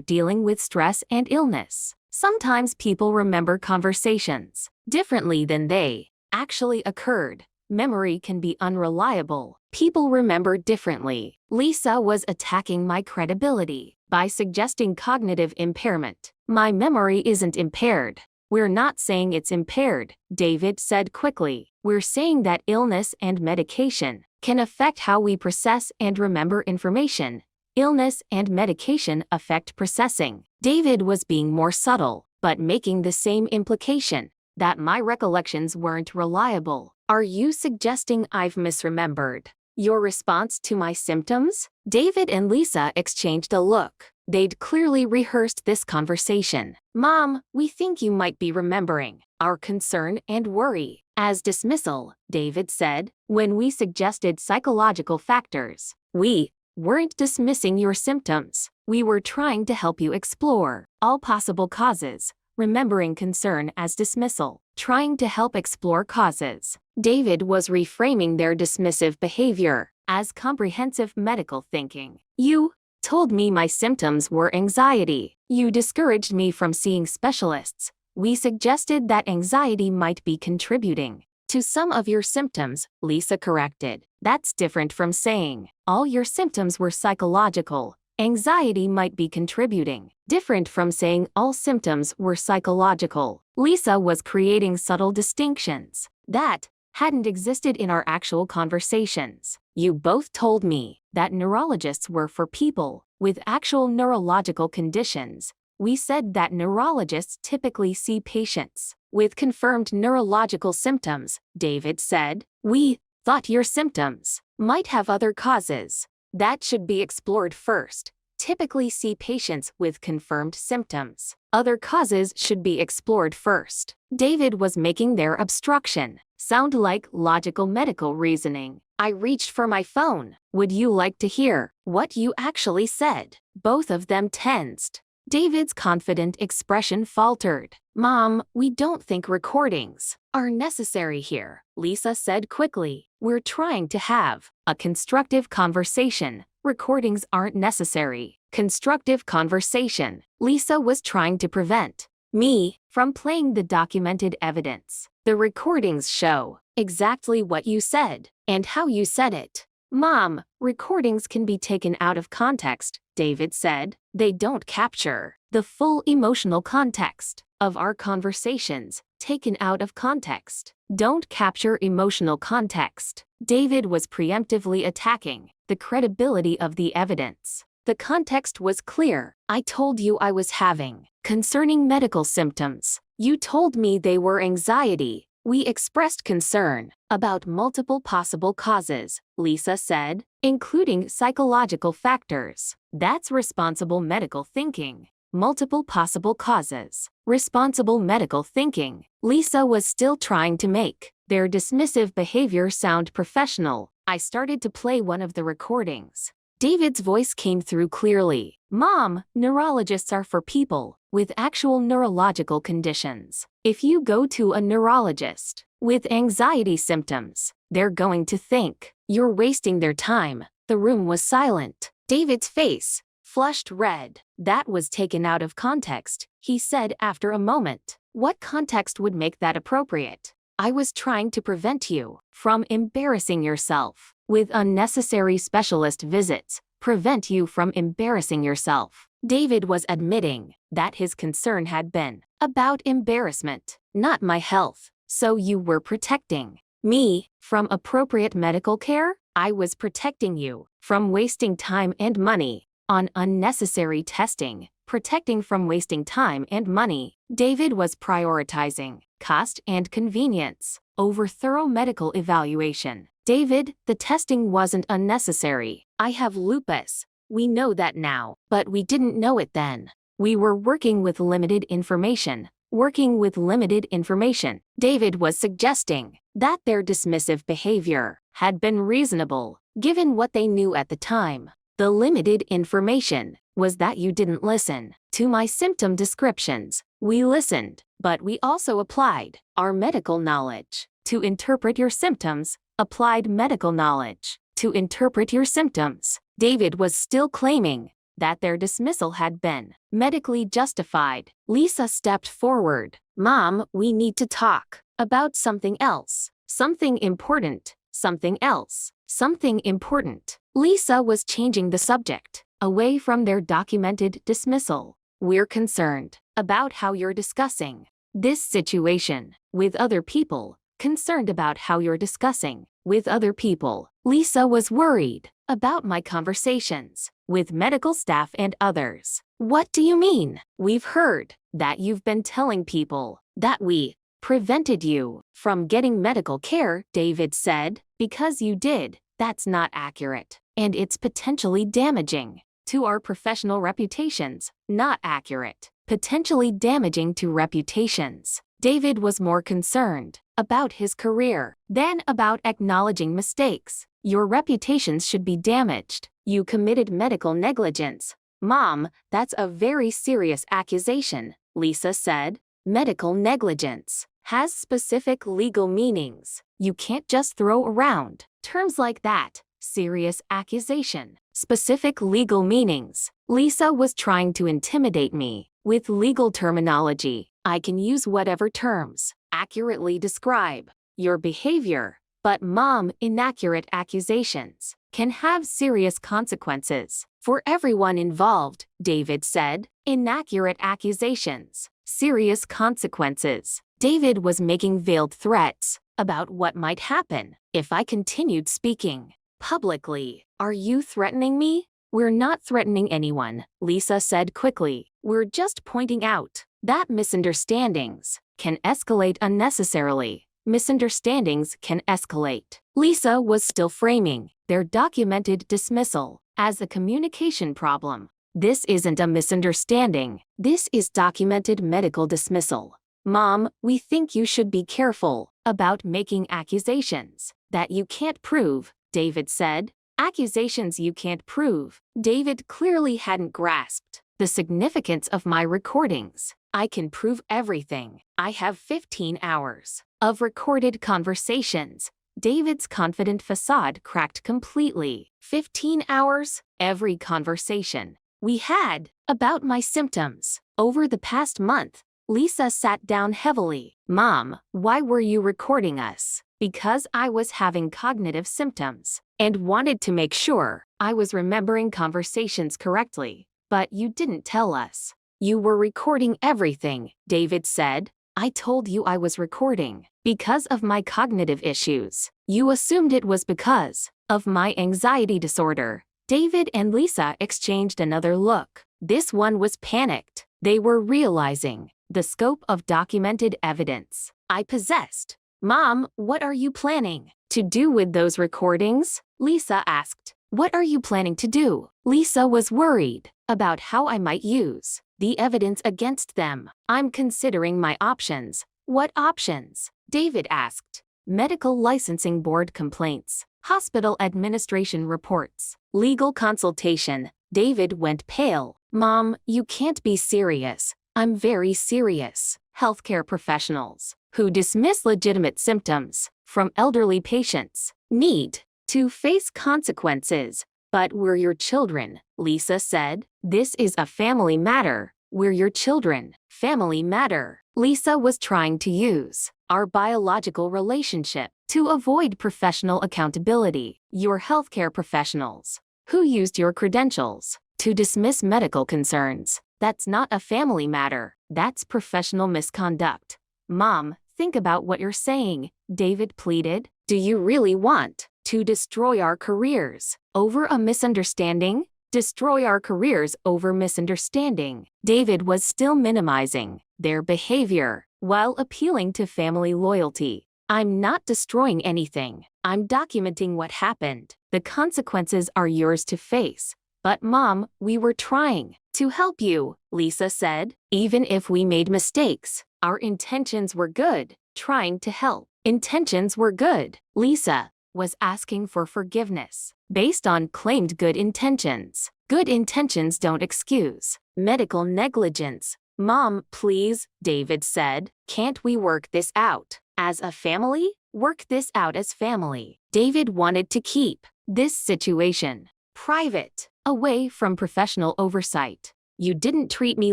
dealing with stress and illness. Sometimes people remember conversations differently than they actually occurred. Memory can be unreliable. People remember differently. Lisa was attacking my credibility by suggesting cognitive impairment. My memory isn't impaired. We're not saying it's impaired, David said quickly. We're saying that illness and medication can affect how we process and remember information. Illness and medication affect processing. David was being more subtle, but making the same implication that my recollections weren't reliable. Are you suggesting I've misremembered your response to my symptoms? David and Lisa exchanged a look. They'd clearly rehearsed this conversation. Mom, we think you might be remembering our concern and worry as dismissal, David said. When we suggested psychological factors, we weren't dismissing your symptoms. We were trying to help you explore all possible causes, remembering concern as dismissal, trying to help explore causes. David was reframing their dismissive behavior as comprehensive medical thinking. You told me my symptoms were anxiety. You discouraged me from seeing specialists. We suggested that anxiety might be contributing to some of your symptoms, Lisa corrected. That's different from saying all your symptoms were psychological. Anxiety might be contributing. Different from saying all symptoms were psychological. Lisa was creating subtle distinctions that hadn't existed in our actual conversations. You both told me that neurologists were for people with actual neurological conditions. We said that neurologists typically see patients with confirmed neurological symptoms, David said. We thought your symptoms might have other causes that should be explored first. Typically see patients with confirmed symptoms. Other causes should be explored first. David was making their obstruction sound like logical medical reasoning. I reached for my phone. Would you like to hear what you actually said? Both of them tensed. David's confident expression faltered. Mom, we don't think recordings are necessary here, Lisa said quickly. We're trying to have a constructive conversation. Recordings aren't necessary. Constructive conversation. Lisa was trying to prevent me from playing the documented evidence. The recordings show exactly what you said and how you said it. Mom, recordings can be taken out of context, David said. They don't capture the full emotional context of our conversations. Taken out of context don't capture emotional context. David was preemptively attacking the credibility of the evidence. The context was clear. I told you I was having concerning medical symptoms. You told me they were anxiety. We expressed concern about multiple possible causes, Lisa said, including psychological factors. That's responsible medical thinking. Multiple possible causes. Responsible medical thinking. Lisa was still trying to make their dismissive behavior sound professional. I started to play one of the recordings. David's voice came through clearly. Mom, neurologists are for people with actual neurological conditions. If you go to a neurologist with anxiety symptoms, they're going to think you're wasting their time. The room was silent. David's face flushed red. That was taken out of context, he said after a moment. What context would make that appropriate? I was trying to prevent you from embarrassing yourself with unnecessary specialist visits. Prevent you from embarrassing yourself. David was admitting that his concern had been about embarrassment, not my health. So you were protecting me from appropriate medical care? I was protecting you from wasting time and money on unnecessary testing. Protecting from wasting time and money. David was prioritizing cost and convenience over thorough medical evaluation. David, the testing wasn't unnecessary. I have lupus. We know that now, but we didn't know it then. We were working with limited information. David was suggesting that their dismissive behavior had been reasonable, given what they knew at the time. The limited information was that you didn't listen to my symptom descriptions. We listened, but we also applied our medical knowledge to interpret your symptoms. Applied medical knowledge to interpret your symptoms. David was still claiming that their dismissal had been medically justified. Lisa stepped forward. Mom, we need to talk about something else. Something important. Something else. Something important. Lisa was changing the subject away from their documented dismissal. We're concerned about how you're discussing this situation with other people. Concerned about how you're discussing with other people. Lisa was worried about my conversations with medical staff and others. What do you mean? We've heard that you've been telling people that we prevented you from getting medical care, David said. Because you did. That's not accurate, and it's potentially damaging to our professional reputations. Not accurate. Potentially damaging to reputations. David was more concerned about his career than about acknowledging mistakes. Your reputations should be damaged. You committed medical negligence. Mom, that's a very serious accusation, Lisa said. Medical negligence has specific legal meanings. You can't just throw around terms like that. Serious accusation. Specific legal meanings. Lisa was trying to intimidate me with legal terminology. I can use whatever terms accurately describe your behavior, but Mom, inaccurate accusations can have serious consequences for everyone involved, David said. Inaccurate accusations. Serious consequences. David was making veiled threats about what might happen if I continued speaking publicly. Are you threatening me? We're not threatening anyone, Lisa said quickly. We're just pointing out that misunderstandings can escalate unnecessarily. Misunderstandings can escalate. Lisa was still framing their documented dismissal as a communication problem. This isn't a misunderstanding. This is documented medical dismissal. Mom, we think you should be careful about making accusations that you can't prove, David said. Accusations you can't prove. David clearly hadn't grasped the significance of my recordings. I can prove everything. I have 15 hours of recorded conversations. David's confident facade cracked completely. 15 hours? Every conversation we had about my symptoms over the past month. Lisa sat down heavily. Mom, why were you recording us? Because I was having cognitive symptoms and wanted to make sure I was remembering conversations correctly. But you didn't tell us. You were recording everything, David said. I told you I was recording because of my cognitive issues. You assumed it was because of my anxiety disorder. David and Lisa exchanged another look. This one was panicked. They were realizing the scope of documented evidence I possessed. Mom, what are you planning to do with those recordings? Lisa asked. What are you planning to do? Lisa was worried about how I might use the evidence against them. I'm considering my options. What options? David asked. Medical licensing board complaints, hospital administration reports, legal consultation. David went pale. Mom, you can't be serious. I'm very serious. Healthcare professionals who dismiss legitimate symptoms from elderly patients need to face consequences. But we're your children, Lisa said. This is a family matter. We're your children. Family matter. Lisa was trying to use our biological relationship to avoid professional accountability. Your healthcare professionals who used your credentials to dismiss medical concerns. That's not a family matter. That's professional misconduct. Mom, think about what you're saying, David pleaded. Do you really want to destroy our careers over a misunderstanding? Destroy our careers over misunderstanding. David was still minimizing their behavior while appealing to family loyalty. I'm not destroying anything. I'm documenting what happened. The consequences are yours to face. But Mom, we were trying to help you, Lisa said. Even if we made mistakes, our intentions were good. Trying to help. Intentions were good. Lisa was asking for forgiveness based on claimed good intentions. Good intentions don't excuse medical negligence. Mom, please, David said. Can't we work this out as a family? Work this out as family. David wanted to keep this situation private, away from professional oversight. You didn't treat me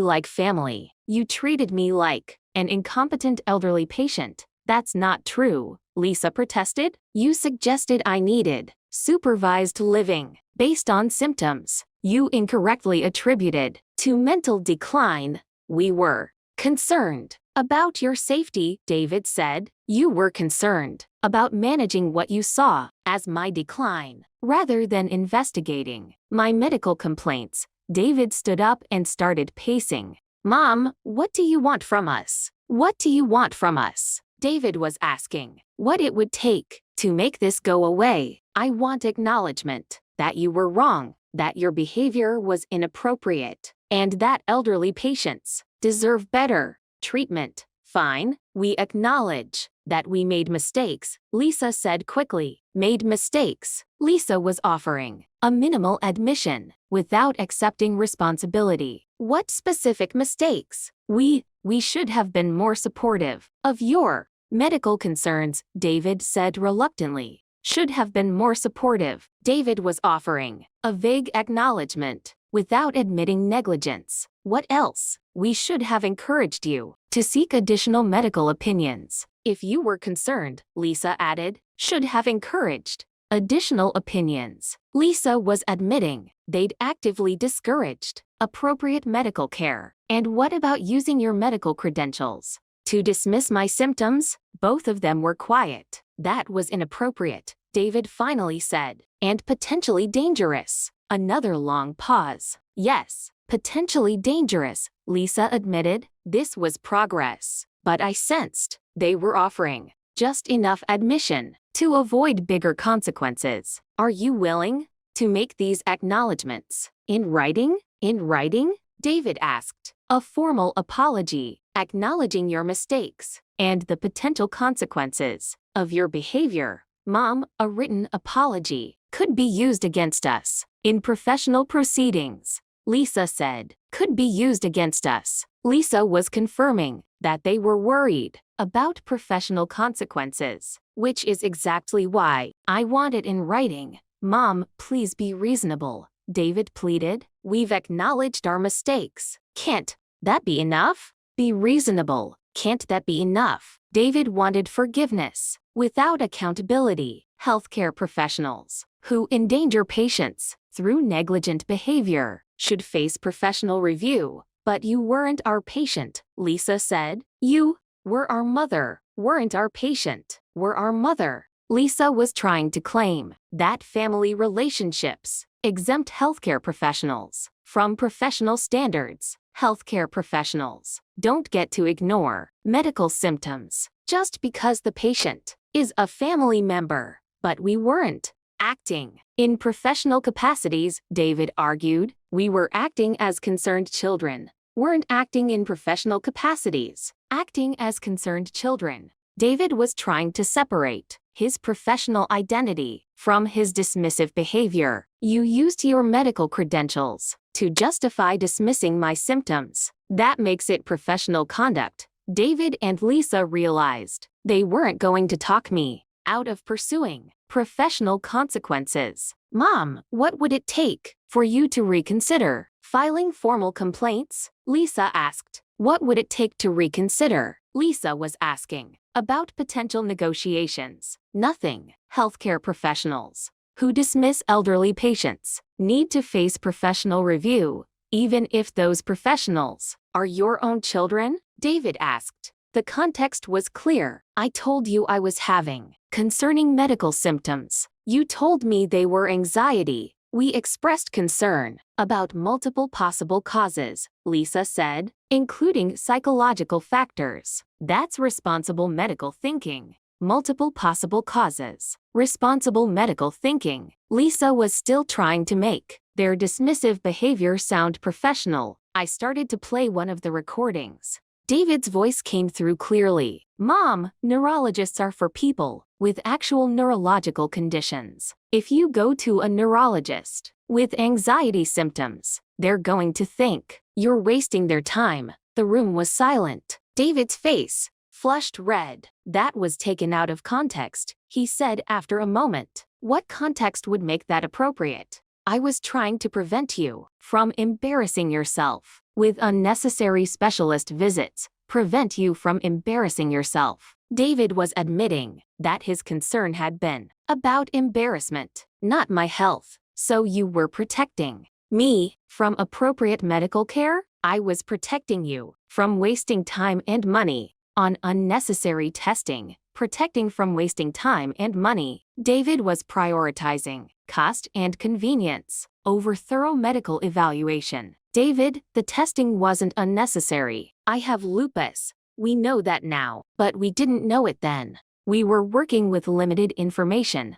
like family. You treated me like an incompetent elderly patient. That's not true, Lisa protested. You suggested I needed supervised living based on symptoms you incorrectly attributed to mental decline. We were concerned about your safety, David said. You were concerned about managing what you saw as my decline, rather than investigating my medical complaints. David stood up and started pacing. Mom, what do you want from us? What do you want from us? David was asking what it would take to make this go away. I want acknowledgement that you were wrong, that your behavior was inappropriate, and that elderly patients deserve better treatment. Fine, we acknowledge that we made mistakes, Lisa said quickly. Made mistakes? Lisa was offering a minimal admission without accepting responsibility. What specific mistakes? We should have been more supportive of your medical concerns, David said reluctantly. Should have been more supportive. David was offering a vague acknowledgement without admitting negligence. What else? We should have encouraged you to seek additional medical opinions if you were concerned, Lisa added. Should have encouraged additional opinions. Lisa was admitting they'd actively discouraged appropriate medical care. And what about using your medical credentials to dismiss my symptoms? Both of them were quiet. That was inappropriate, David finally said, and potentially dangerous. Another long pause. Yes, potentially dangerous, Lisa admitted. This was progress, but I sensed they were offering just enough admission to avoid bigger consequences. Are you willing to make these acknowledgments in writing? In writing? David asked. A formal apology, acknowledging your mistakes and the potential consequences of your behavior. Mom, a written apology could be used against us in professional proceedings, Lisa said. Could be used against us. Lisa was confirming that they were worried about professional consequences, which is exactly why I want it in writing. Mom, please be reasonable, David pleaded. We've acknowledged our mistakes. Can't that be enough? Be reasonable. Can't that be enough? David wanted forgiveness without accountability. Healthcare professionals who endanger patients through negligent behavior should face professional review. But you weren't our patient, Lisa said. You were our mother, weren't our patient, were our mother. Lisa was trying to claim that family relationships exempt healthcare professionals from professional standards. Healthcare professionals don't get to ignore medical symptoms just because the patient is a family member. But we weren't acting in professional capacities, David argued. We were acting as concerned children, weren't acting in professional capacities. Acting as concerned children. David was trying to separate his professional identity from his dismissive behavior. You used your medical credentials to justify dismissing my symptoms. That makes it professional conduct. David and Lisa realized they weren't going to talk me out of pursuing professional consequences. Mom, what would it take for you to reconsider filing formal complaints? Lisa asked. What would it take to reconsider? Lisa was asking about potential negotiations. Nothing. Healthcare professionals who dismiss elderly patients need to face professional review, even if those professionals are your own children? David asked. The context was clear. I told you I was having concerning medical symptoms. You told me they were anxiety. We expressed concern about multiple possible causes, Lisa said, including psychological factors. That's responsible medical thinking. Multiple possible causes. Responsible medical thinking. Lisa was still trying to make their dismissive behavior sound professional. I started to play one of the recordings. David's voice came through clearly. Mom, neurologists are for people with actual neurological conditions. If you go to a neurologist with anxiety symptoms, they're going to think you're wasting their time. The room was silent. David's face flushed red. That was taken out of context, he said after a moment. What context would make that appropriate? I was trying to prevent you from embarrassing yourself with unnecessary specialist visits. Prevent you from embarrassing yourself. David was admitting that his concern had been about embarrassment, not my health. So you were protecting me from appropriate medical care? I was protecting you from wasting time and money on unnecessary testing. Protecting from wasting time and money. David was prioritizing cost and convenience over thorough medical evaluation. David, the testing wasn't unnecessary. I have lupus. We know that now, but we didn't know it then. We were working with limited information.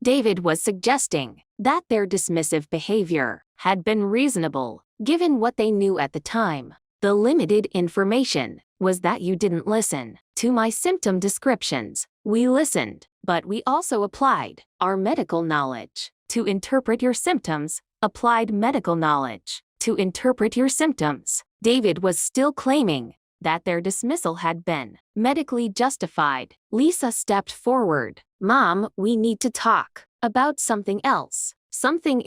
David was suggesting that their dismissive behavior had been reasonable, given what they knew at the time. The limited information was that you didn't listen to my symptom descriptions. We listened, but we also applied our medical knowledge to interpret your symptoms. Applied medical knowledge to interpret your symptoms. David was still claiming that their dismissal had been medically justified. Lisa stepped forward. Mom, we need to talk about something else. Something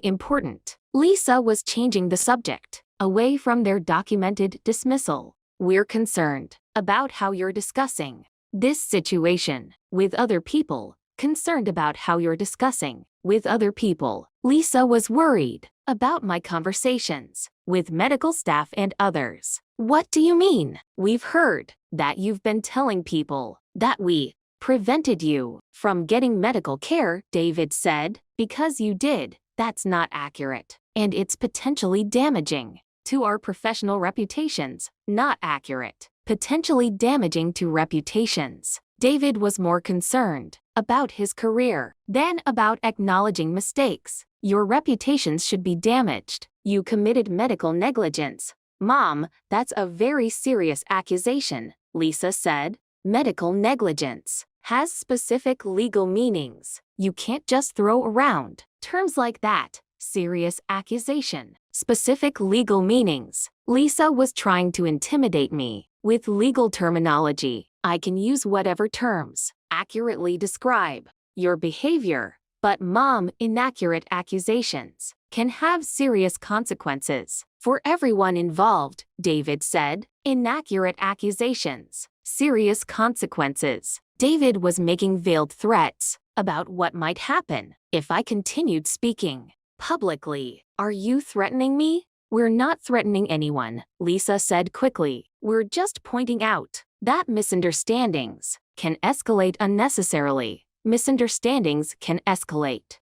important. Lisa was changing the subject away from their documented dismissal. We're concerned about how you're discussing this situation with other people. Lisa was worried about my conversations with medical staff and others. What do you mean? We've heard that you've been telling people that we prevented you from getting medical care, David said. Because you did. That's not accurate, and it's potentially damaging to our professional reputations. Not accurate. Potentially damaging to reputations. David was more concerned about his career than about acknowledging mistakes. Your reputations should be damaged. You committed medical negligence. Mom, that's a very serious accusation, Lisa said. Medical negligence has specific legal meanings. You can't just throw around terms like that. Serious accusation. Specific legal meanings. Lisa was trying to intimidate me with legal terminology. I can use whatever terms accurately describe your behavior, but Mom, inaccurate accusations can have serious consequences for everyone involved, David said. Inaccurate accusations. Serious consequences. David was making veiled threats about what might happen if I continued speaking publicly. Are you threatening me? We're not threatening anyone, Lisa said quickly. We're just pointing out that misunderstandings can escalate unnecessarily.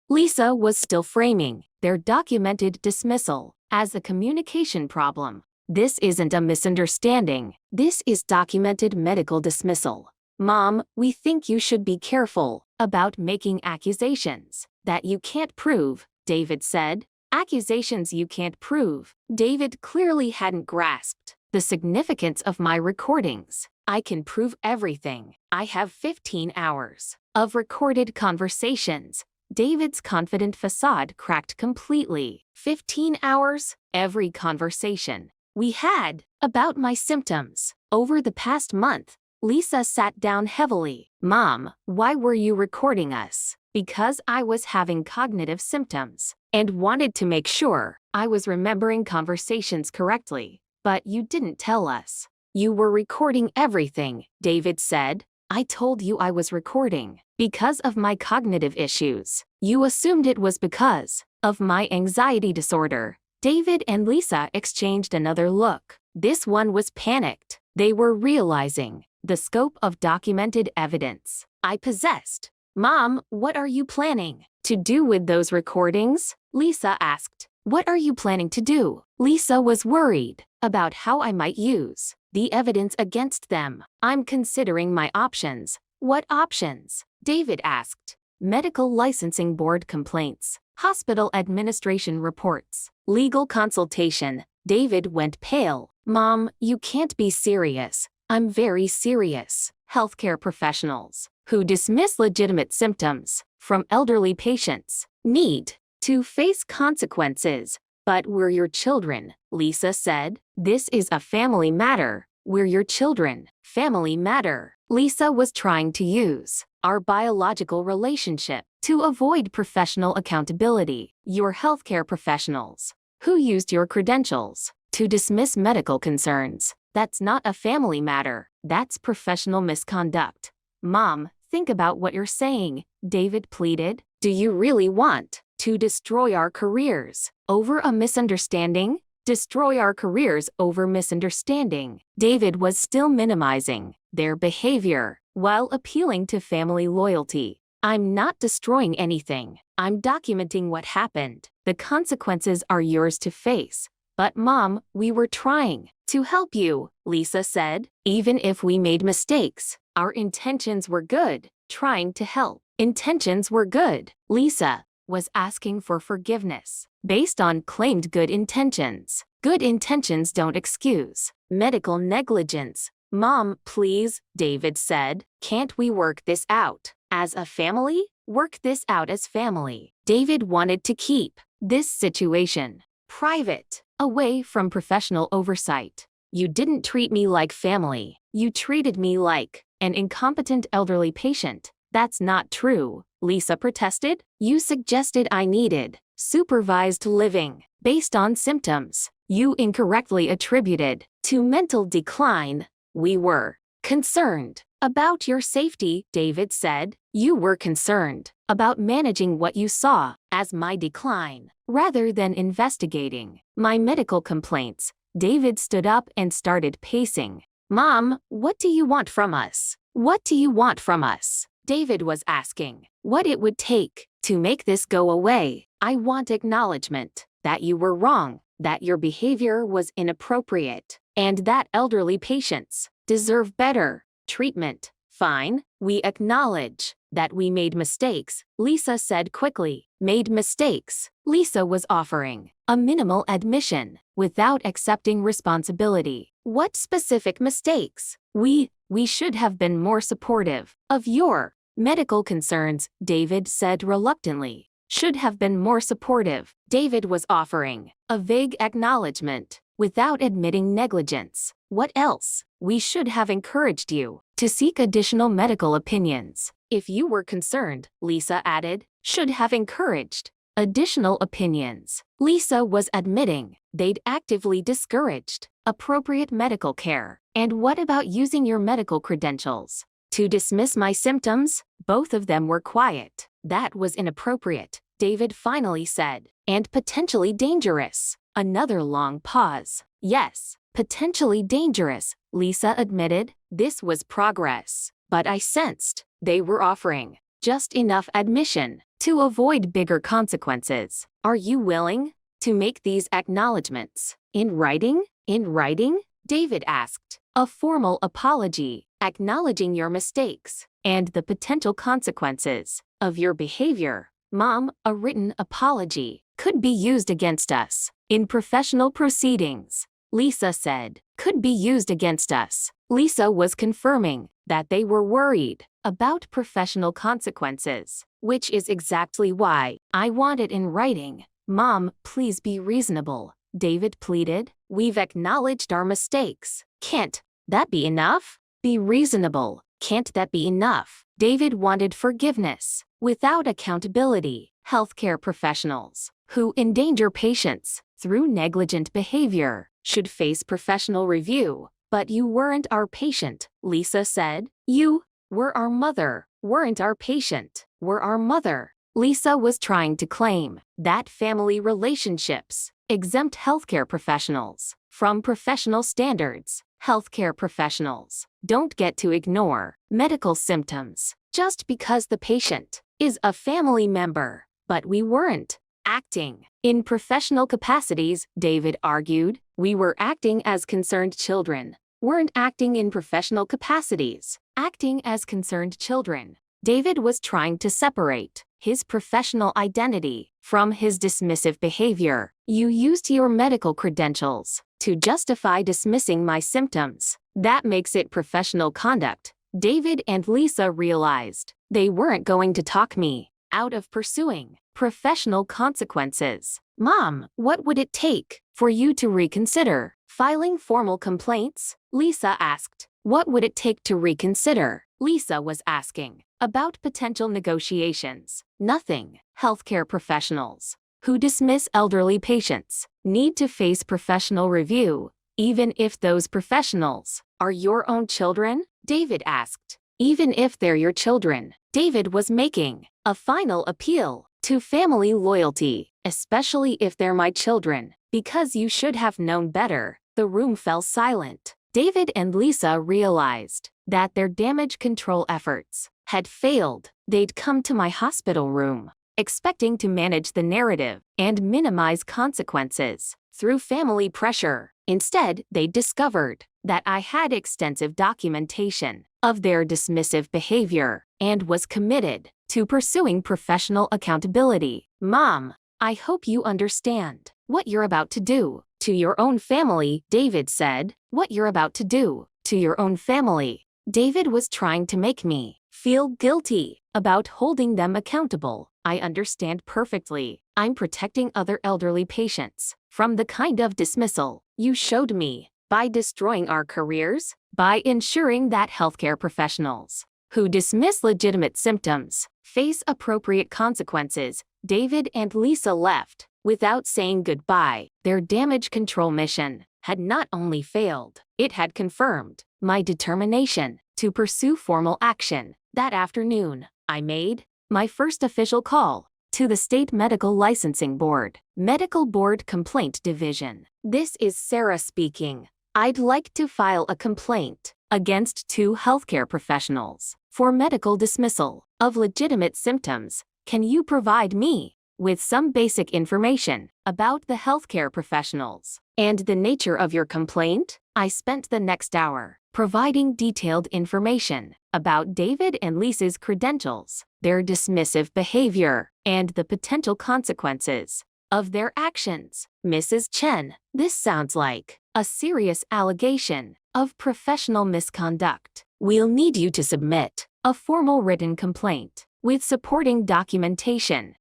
Lisa was still framing their documented dismissal as a communication problem. This isn't a misunderstanding. This is documented medical dismissal. Mom, we think you should be careful about making accusations that you can't prove, David said. Accusations you can't prove. David clearly hadn't grasped the significance of my recordings. I can prove everything. I have 15 hours of recorded conversations. David's confident facade cracked completely. 15 hours? Every conversation we had about my symptoms over the past month. Lisa sat down heavily. Mom, why were you recording us? Because I was having cognitive symptoms and wanted to make sure I was remembering conversations correctly. But you didn't tell us. You were recording everything, David said. I told you I was recording because of my cognitive issues. You assumed it was because of my anxiety disorder. David and Lisa exchanged another look. This one was panicked. They were realizing the scope of documented evidence I possessed. Mom, what are you planning to do with those recordings? Lisa asked. What are you planning to do? Lisa was worried about how I might use the evidence against them. I'm considering my options. What options? David asked. Medical licensing board complaints, hospital administration reports, legal consultation. David went pale. Mom, you can't be serious. I'm very serious. Healthcare professionals who dismiss legitimate symptoms from elderly patients need to face consequences. But we're your children, Lisa said. This is a family matter. We're your children. Family matter. Lisa was trying to use our biological relationship to avoid professional accountability. Your healthcare professionals who used your credentials to dismiss medical concerns. That's not a family matter. That's professional misconduct. Mom, think about what you're saying, David pleaded. Do you really want to destroy our careers over a misunderstanding? Destroy our careers over misunderstanding. David was still minimizing their behavior while appealing to family loyalty. I'm not destroying anything. I'm documenting what happened. The consequences are yours to face. But Mom, we were trying to help you, Lisa said. Even if we made mistakes, our intentions were good. Trying to help. Intentions were good. Lisa was asking for forgiveness based on claimed good intentions. Good intentions don't excuse medical negligence. Mom, please, David said. Can't we work this out as a family? Work this out as family. David wanted to keep this situation private, away from professional oversight. You didn't treat me like family. You treated me like an incompetent elderly patient. That's not true, Lisa protested. You suggested I needed supervised living based on symptoms you incorrectly attributed to mental decline. We were concerned about your safety, David said. You were concerned about managing what you saw as my decline, rather than investigating my medical complaints. David stood up and started pacing. Mom, what do you want from us? What do you want from us? David was asking what it would take to make this go away. I want acknowledgement that you were wrong, that your behavior was inappropriate, and that elderly patients deserve better treatment. Fine, we acknowledge that we made mistakes, Lisa said quickly. Made mistakes. Lisa was offering a minimal admission without accepting responsibility. What specific mistakes? We should have been more supportive of your medical concerns, David said reluctantly. Should have been more supportive. David was offering a vague acknowledgement without admitting negligence. What else? We should have encouraged you to seek additional medical opinions if you were concerned, Lisa added. Should have encouraged additional opinions. Lisa was admitting they'd actively discouraged appropriate medical care. And what about using your medical credentials to dismiss my symptoms? Both of them were quiet. That was inappropriate, David finally said, and potentially dangerous. Another long pause. Yes, potentially dangerous, Lisa admitted. This was progress, but I sensed they were offering just enough admission to avoid bigger consequences. Are you willing to make these acknowledgments in writing? In writing? David asked. A formal apology, acknowledging your mistakes and the potential consequences of your behavior. Mom, a written apology could be used against us in professional proceedings, Lisa said. Could be used against us. Lisa was confirming that they were worried about professional consequences, which is exactly why I want it in writing. Mom, please be reasonable, David pleaded. We've acknowledged our mistakes. Can't that be enough? Be reasonable. Can't that be enough? David wanted forgiveness without accountability. Healthcare professionals who endanger patients through negligent behavior should face professional review. But you weren't our patient, Lisa said. You were our mother, weren't our patient, were our mother. Lisa was trying to claim that family relationships exempt healthcare professionals from professional standards. Healthcare professionals don't get to ignore medical symptoms just because the patient is a family member. But we weren't acting in professional capacities, David argued. We were acting as concerned children, weren't acting in professional capacities. Acting as concerned children. David was trying to separate his professional identity from his dismissive behavior. You used your medical credentials to justify dismissing my symptoms. That makes it professional conduct. David and Lisa realized they weren't going to talk me out of pursuing professional consequences. Mom, what would it take for you to reconsider filing formal complaints? Lisa asked. What would it take to reconsider? Lisa was asking about potential negotiations. Nothing. Healthcare professionals who dismiss elderly patients need to face professional review, even if those professionals are your own children? David asked. Even if they're your children. David was making a final appeal to family loyalty, especially if they're my children, because you should have known better. The room fell silent. David and Lisa realized that their damage control efforts had failed. They'd come to my hospital room, expecting to manage the narrative and minimize consequences through family pressure. Instead, they discovered that I had extensive documentation of their dismissive behavior and was committed to pursuing professional accountability. Mom, I hope you understand what you're about to do to your own family, David said. What you're about to do to your own family. David was trying to make me feel guilty about holding them accountable. I understand perfectly. I'm protecting other elderly patients from the kind of dismissal you showed me by destroying our careers, by ensuring that healthcare professionals who dismiss legitimate symptoms face appropriate consequences. David and Lisa left without saying goodbye. Their damage control mission had not only failed, it had confirmed my determination to pursue formal action. That afternoon, I made my first official call to the State Medical Licensing Board, Medical Board Complaint Division. This is Sarah speaking. I'd like to file a complaint against 2 healthcare professionals for medical dismissal of legitimate symptoms. Can you provide me with some basic information about the healthcare professionals and the nature of your complaint? I spent the next hour providing detailed information about David and Lisa's credentials, their dismissive behavior, and the potential consequences of their actions. Mrs. Chen, this sounds like a serious allegation of professional misconduct. We'll need you to submit a formal written complaint with supporting documentation.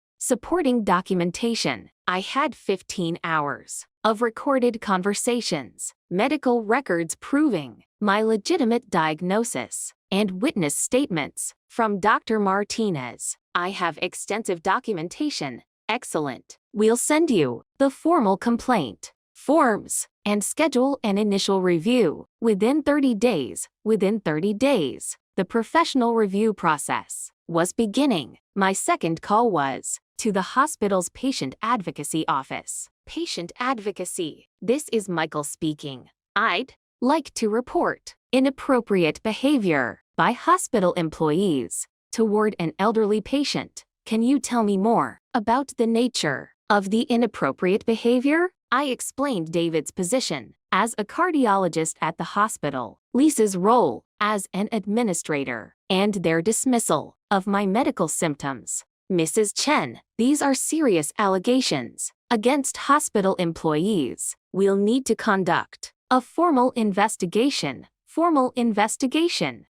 I had 15 hours of recorded conversations, medical records proving my legitimate diagnosis, and witness statements from Dr. Martinez. I have extensive documentation. Excellent. We'll send you the formal complaint forms and schedule an initial review within 30 days. The professional review process was beginning. My second call was to the hospital's patient advocacy office. Patient advocacy. This is Michael speaking. I'd like to report inappropriate behavior by hospital employees toward an elderly patient. Can you tell me more about the nature of the inappropriate behavior? I explained David's position as a cardiologist at the hospital, Lisa's role as an administrator, and their dismissal of my medical symptoms. Mrs. Chen, these are serious allegations against hospital employees. We'll need to conduct a formal investigation.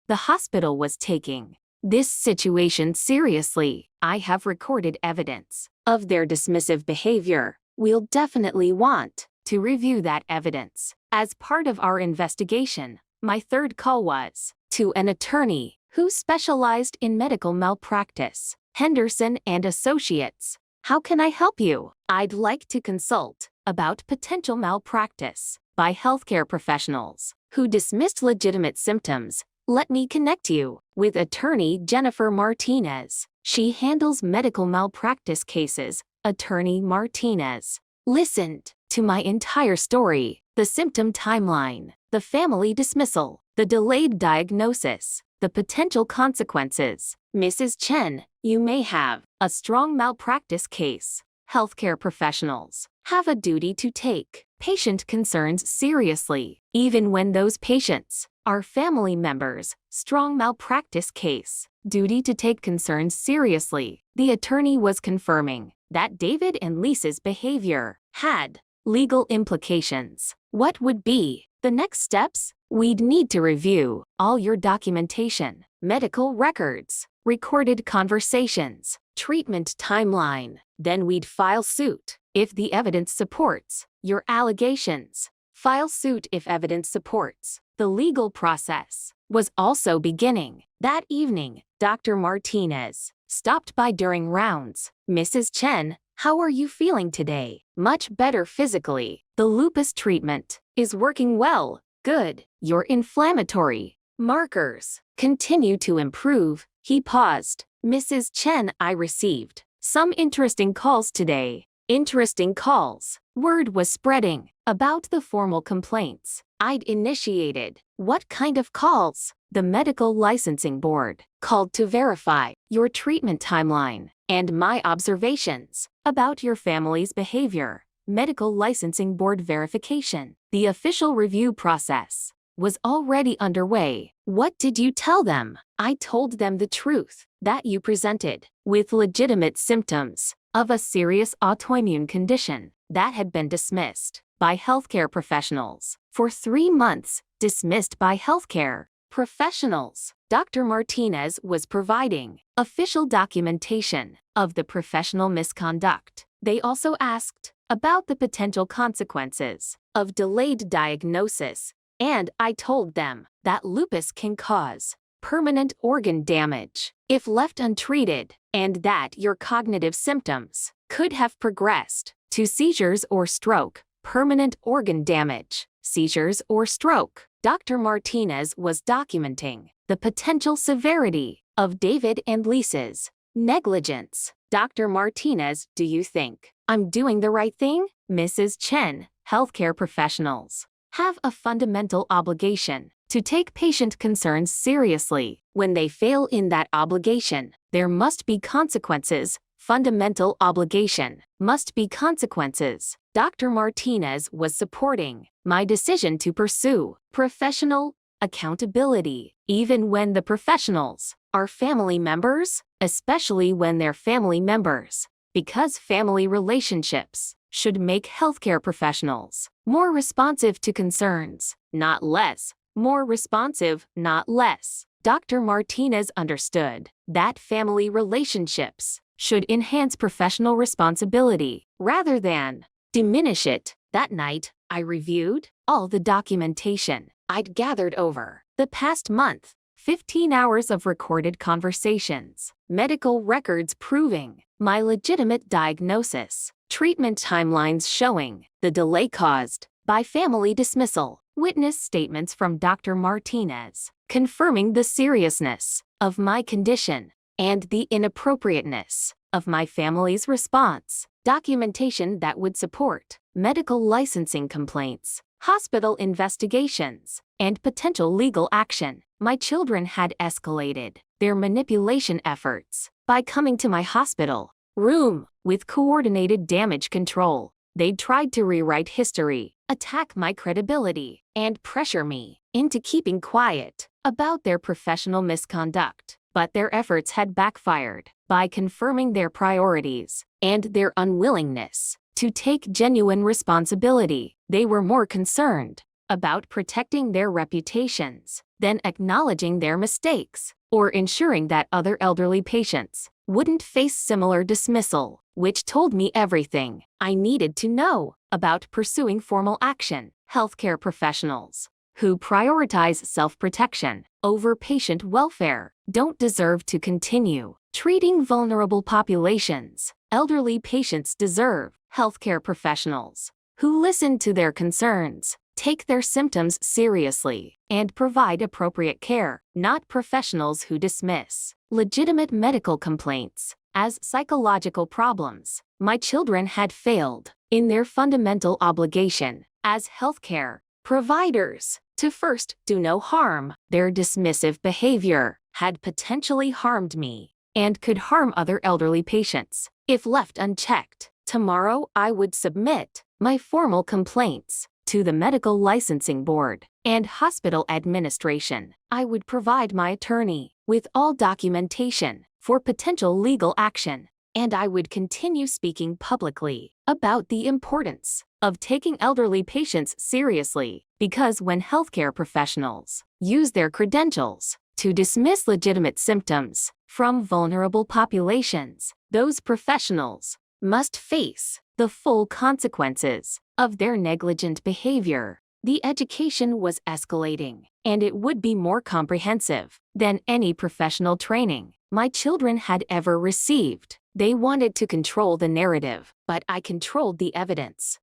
The hospital was taking this situation seriously. I have recorded evidence of their dismissive behavior. We'll definitely want to review that evidence as part of our investigation. My third call was to an attorney who specialized in medical malpractice, Henderson and Associates. How can I help you? I'd like to consult about potential malpractice by healthcare professionals who dismissed legitimate symptoms. Let me connect you with attorney Jennifer Martinez. She handles medical malpractice cases. Attorney Martinez listened to my entire story, the symptom timeline, the family dismissal, the delayed diagnosis, the potential consequences. Mrs. Chen, you may have a strong malpractice case. Healthcare professionals have a duty to take patient concerns seriously, even when those patients are family members. Strong malpractice case. Duty to take concerns seriously. The attorney was confirming that David and Lisa's behavior had legal implications. What would be the next steps? we'd need to review all your documentation, medical records, recorded conversations, treatment timeline. Then we'd file suit if the evidence supports your allegations. File suit if evidence supports. The legal process was also beginning. That evening, Dr. Martinez stopped by during rounds. "Mrs. Chen, how are you feeling today?" "Much better physically. The lupus treatment is working well." "Good. Your inflammatory markers continue to improve." He paused. "Mrs. Chen, I received some interesting calls today." Interesting calls. Word was spreading about the formal complaints I'd initiated. "What kind of calls?" "The medical licensing board called to verify your treatment timeline and my observations about your family's behavior." Medical licensing board verification. The official review process was already underway. "What did you tell them?" "I told them the truth, that you presented with legitimate symptoms of a serious autoimmune condition that had been dismissed by healthcare professionals for 3 months." Dismissed by healthcare professionals. Dr. Martinez was providing official documentation of the professional misconduct. They also asked about the potential consequences of delayed diagnosis, and I told them that lupus can cause permanent organ damage if left untreated, and that your cognitive symptoms could have progressed to seizures or stroke. Permanent organ damage, seizures or stroke. Dr. Martinez was documenting the potential severity of David and Lisa's negligence. "Dr. Martinez, do you think I'm doing the right thing?" "Mrs. Chen, healthcare professionals have a fundamental obligation to take patient concerns seriously. When they fail in that obligation, there must be consequences. Fundamental obligation must be consequences." Dr. Martinez was supporting my decision to pursue professional accountability, even when the professionals are family members, especially when they're family members, because family relationships should make healthcare professionals more responsive to concerns, not less. More responsive, not less. Dr. Martinez understood that family relationships should enhance professional responsibility rather than diminish it. That night, I reviewed all the documentation I'd gathered over the past month. 15 hours of recorded conversations, medical records proving my legitimate diagnosis, treatment timelines showing the delay caused by family dismissal, witness statements from Dr. Martinez confirming the seriousness of my condition and the inappropriateness of my family's response, documentation that would support medical licensing complaints, hospital investigations, and potential legal action. My children had escalated their manipulation efforts by coming to my hospital room with coordinated damage control. They'd tried to rewrite history, attack my credibility, and pressure me into keeping quiet about their professional misconduct. But their efforts had backfired by confirming their priorities and their unwillingness to take genuine responsibility. They were more concerned about protecting their reputations than acknowledging their mistakes or ensuring that other elderly patients wouldn't face similar dismissal, which told me everything I needed to know about pursuing formal action. Healthcare professionals who prioritize self-protection over patient welfare don't deserve to continue treating vulnerable populations. Elderly patients deserve healthcare professionals who listen to their concerns, take their symptoms seriously, and provide appropriate care, not professionals who dismiss legitimate medical complaints as psychological problems. My children had failed in their fundamental obligation as healthcare providers to first do no harm. Their dismissive behavior had potentially harmed me and could harm other elderly patients if left unchecked. Tomorrow, I would submit my formal complaints to the medical licensing board and hospital administration. I would provide my attorney with all documentation for potential legal action, and I would continue speaking publicly about the importance of taking elderly patients seriously, because when healthcare professionals use their credentials to dismiss legitimate symptoms from vulnerable populations, those professionals must face the full consequences of their negligent behavior. The education was escalating, and it would be more comprehensive than any professional training my children had ever received. They wanted to control the narrative, but I controlled the evidence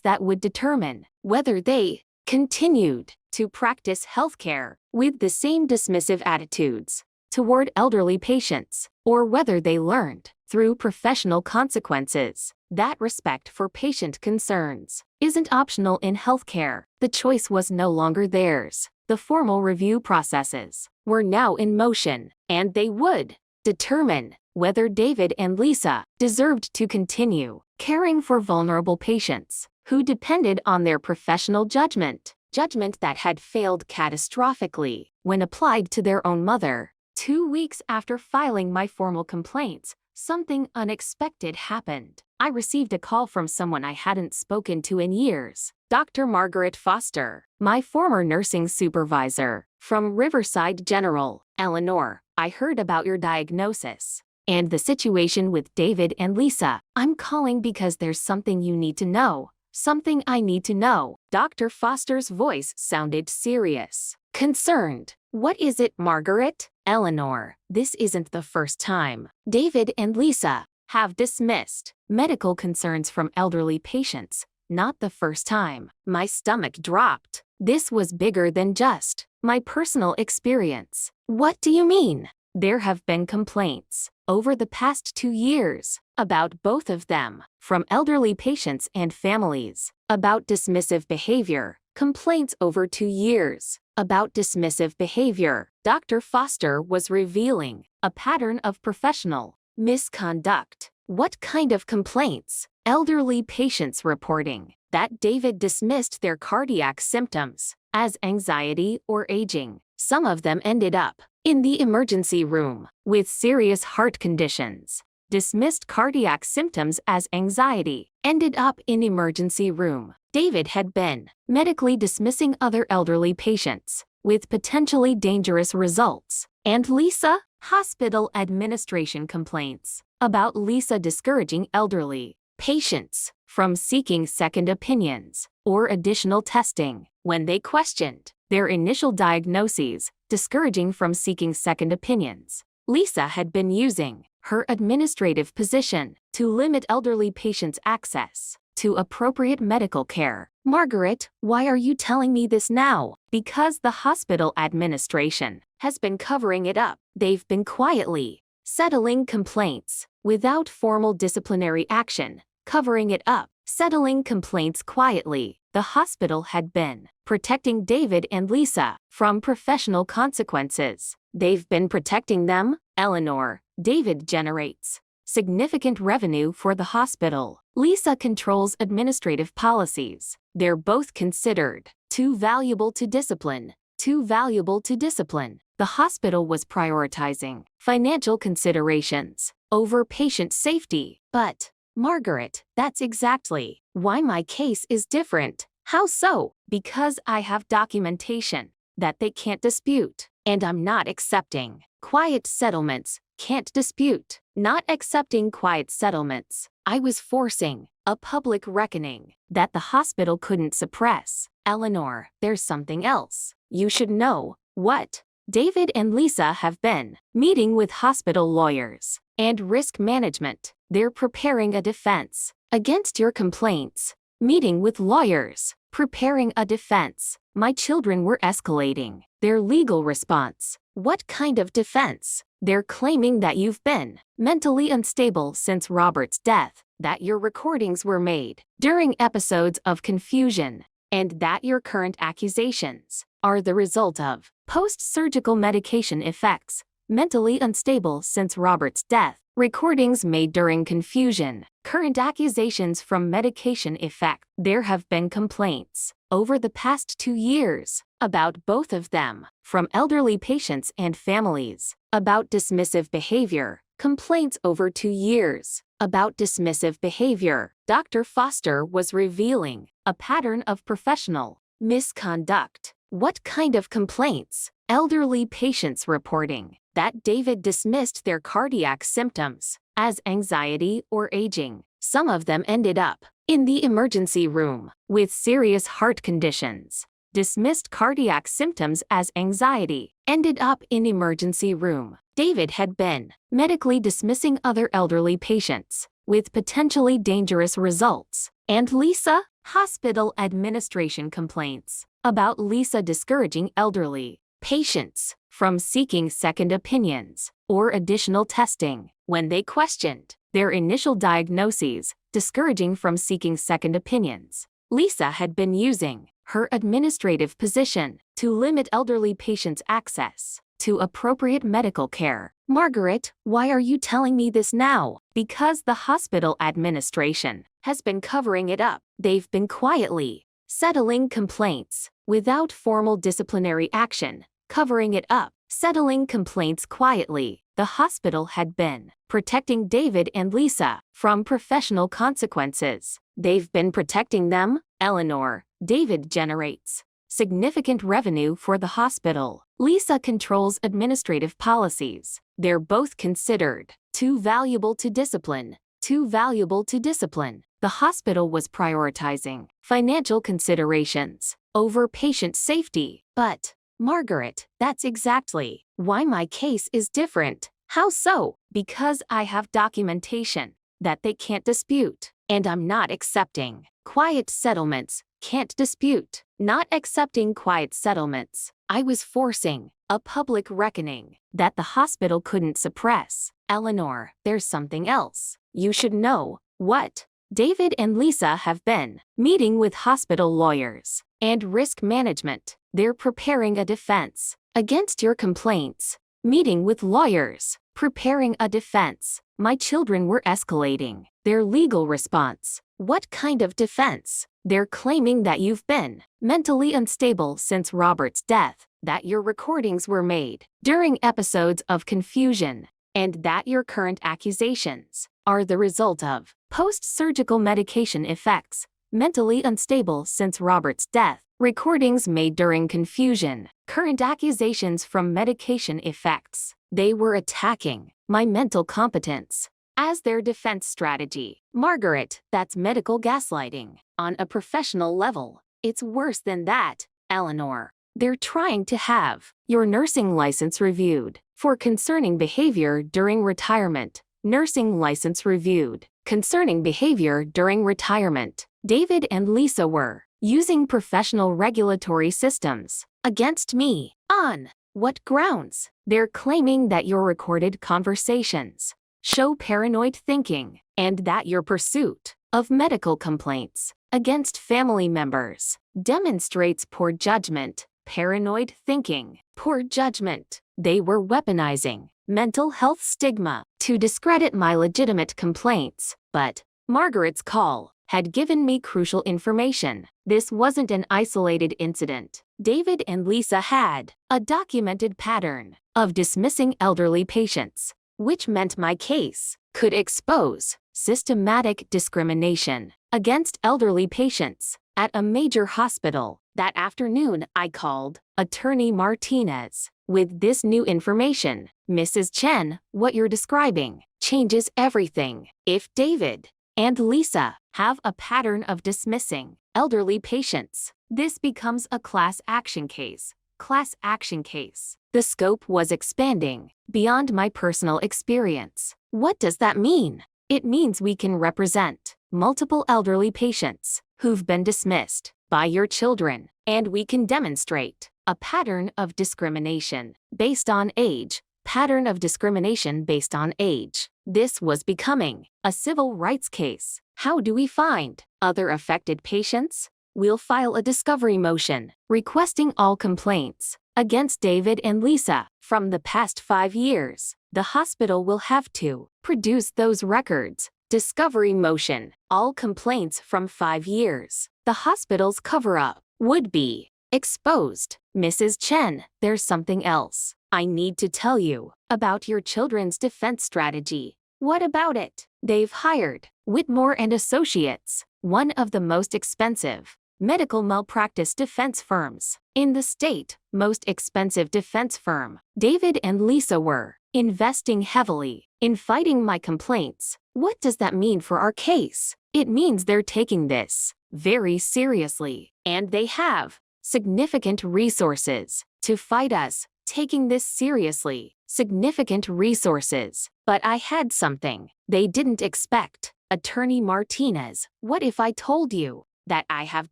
that would determine whether they continued to practice healthcare with the same dismissive attitudes toward elderly patients, or whether they learned through professional consequences that respect for patient concerns isn't optional in healthcare. The choice was no longer theirs. The formal review processes were now in motion, and they would determine whether David and Lisa deserved to continue caring for vulnerable patients who depended on their professional judgment that had failed catastrophically when applied to their own mother. 2 weeks after filing my formal complaints, something unexpected happened. I received a call from someone I hadn't spoken to in years. Dr. Margaret Foster, my former nursing supervisor from Riverside General. Eleanor, I heard about your diagnosis and the situation with David and Lisa. I'm calling because there's something you need to know. Something I need to know. Dr. Foster's voice sounded serious, concerned. What is it, Margaret? Eleanor, this isn't the first time David and Lisa have dismissed medical concerns from elderly patients. Not the first time. My stomach dropped. This was bigger than just my personal experience. What do you mean? There have been complaints over the past 2 years about both of them, from elderly patients and families, about dismissive behavior. Complaints over 2 years about dismissive behavior. Dr. Foster was revealing a pattern of professional misconduct. What kind of complaints? Elderly patients reporting that David dismissed their cardiac symptoms as anxiety or aging. Some of them ended up in the emergency room with serious heart conditions. Dismissed cardiac symptoms as anxiety, ended up in emergency room. David had been medically dismissing other elderly patients with potentially dangerous results. And Lisa? Hospital administration complaints about Lisa discouraging elderly patients from seeking second opinions or additional testing when they questioned their initial diagnoses, discouraging from seeking second opinions. Lisa had been using her administrative position to limit elderly patients' access to appropriate medical care. Margaret, why are you telling me this now? Because the hospital administration has been covering it up. They've been quietly settling complaints without formal disciplinary action, covering it up, settling complaints quietly. The hospital had been protecting David and Lisa from professional consequences. They've been protecting them. Eleanor, David generates significant revenue for the hospital. Lisa controls administrative policies. They're both considered too valuable to discipline. Too valuable to discipline. The hospital was prioritizing financial considerations over patient safety. But, Margaret, that's exactly why my case is different. How so? Because I have documentation that they can't dispute. And I'm not accepting quiet settlements. Can't dispute. Not accepting quiet settlements. I was forcing a public reckoning that the hospital couldn't suppress. Eleanor, there's something else you should know. What? David and Lisa have been meeting with hospital lawyers and risk management. They're preparing a defense against your complaints. Meeting with lawyers, preparing a defense. My children were escalating their legal response. What kind of defense? They're claiming that you've been mentally unstable since Robert's death, that your recordings were made during episodes of confusion, and that your current accusations are the result of post-surgical medication effects. Mentally unstable since Robert's death, recordings made during confusion, current accusations from medication effect. There have been complaints over the past 2 years about both of them, from elderly patients and families, about dismissive behavior. Complaints over 2 years about dismissive behavior. Dr. Foster was revealing a pattern of professional misconduct. What kind of complaints? Elderly patients reporting that David dismissed their cardiac symptoms as anxiety or aging. Some of them ended up in the emergency room with serious heart conditions. Dismissed cardiac symptoms as anxiety, ended up in emergency room. David had been medically dismissing other elderly patients with potentially dangerous results. And Lisa? Hospital administration complaints about Lisa discouraging elderly patients from seeking second opinions or additional testing when they questioned their initial diagnoses, discouraging from seeking second opinions. Lisa had been using her administrative position to limit elderly patients' access to appropriate medical care. Margaret, why are you telling me this now? Because the hospital administration has been covering it up. They've been quietly settling complaints without formal disciplinary action, covering it up, settling complaints quietly. The hospital had been protecting David and Lisa from professional consequences. They've been protecting them. Eleanor, David generates significant revenue for the hospital. Lisa controls administrative policies. They're both considered too valuable to discipline. Too valuable to discipline. The hospital was prioritizing financial considerations over patient safety. But, Margaret, that's exactly why my case is different. How so? Because I have documentation that they can't dispute, and I'm not accepting quiet settlements. Can't dispute. Not accepting quiet settlements. I was forcing a public reckoning that the hospital couldn't suppress. Eleanor, there's something else you should know. What? David and Lisa have been meeting with hospital lawyers and risk management. They're preparing a defense against your complaints. Meeting with lawyers, preparing a defense. My children were escalating their legal response. What kind of defense? They're claiming that you've been mentally unstable since Robert's death, that your recordings were made during episodes of confusion, and that your current accusations are the result of post-surgical medication effects. Mentally unstable since Robert's death, recordings made during confusion, current accusations from medication effects. They were attacking my mental competence as their defense strategy. Margaret, that's medical gaslighting on a professional level. It's worse than that, Eleanor. They're trying to have your nursing license reviewed for concerning behavior during retirement. Nursing license reviewed concerning behavior during retirement. David and Lisa were using professional regulatory systems against me. On what grounds? They're claiming that your recorded conversations show paranoid thinking and that your pursuit of medical complaints against family members demonstrates poor judgment. Paranoid thinking, poor judgment. They were weaponizing mental health stigma to discredit my legitimate complaints. But Margaret's call had given me crucial information. This wasn't an isolated incident. David and Lisa had a documented pattern of dismissing elderly patients, which meant my case could expose systematic discrimination against elderly patients at a major hospital. That afternoon, I called Attorney Martinez with this new information. Mrs. Chen, what you're describing changes everything. If David and Lisa have a pattern of dismissing elderly patients, this becomes a class action case. Class action case. The scope was expanding beyond my personal experience. What does that mean? It means we can represent multiple elderly patients who've been dismissed by your children, and we can demonstrate a pattern of discrimination based on age. Pattern of discrimination based on age. This was becoming a civil rights case. How do we find other affected patients? We'll file a discovery motion requesting all complaints against David and Lisa from the past 5 years. The hospital will have to produce those records. Discovery motion. All complaints from 5 years. The hospital's cover-up would be exposed. Mrs. Chen, there's something else I need to tell you about your children's defense strategy. What about it? They've hired Whitmore and Associates, one of the most expensive medical malpractice defense firms in the state. Most expensive defense firm. David and Lisa were investing heavily in fighting my complaints. What does that mean for our case? It means they're taking this very seriously, and they have significant resources to fight us, taking this seriously. Significant resources. But I had something they didn't expect. Attorney Martinez, what if I told you that I have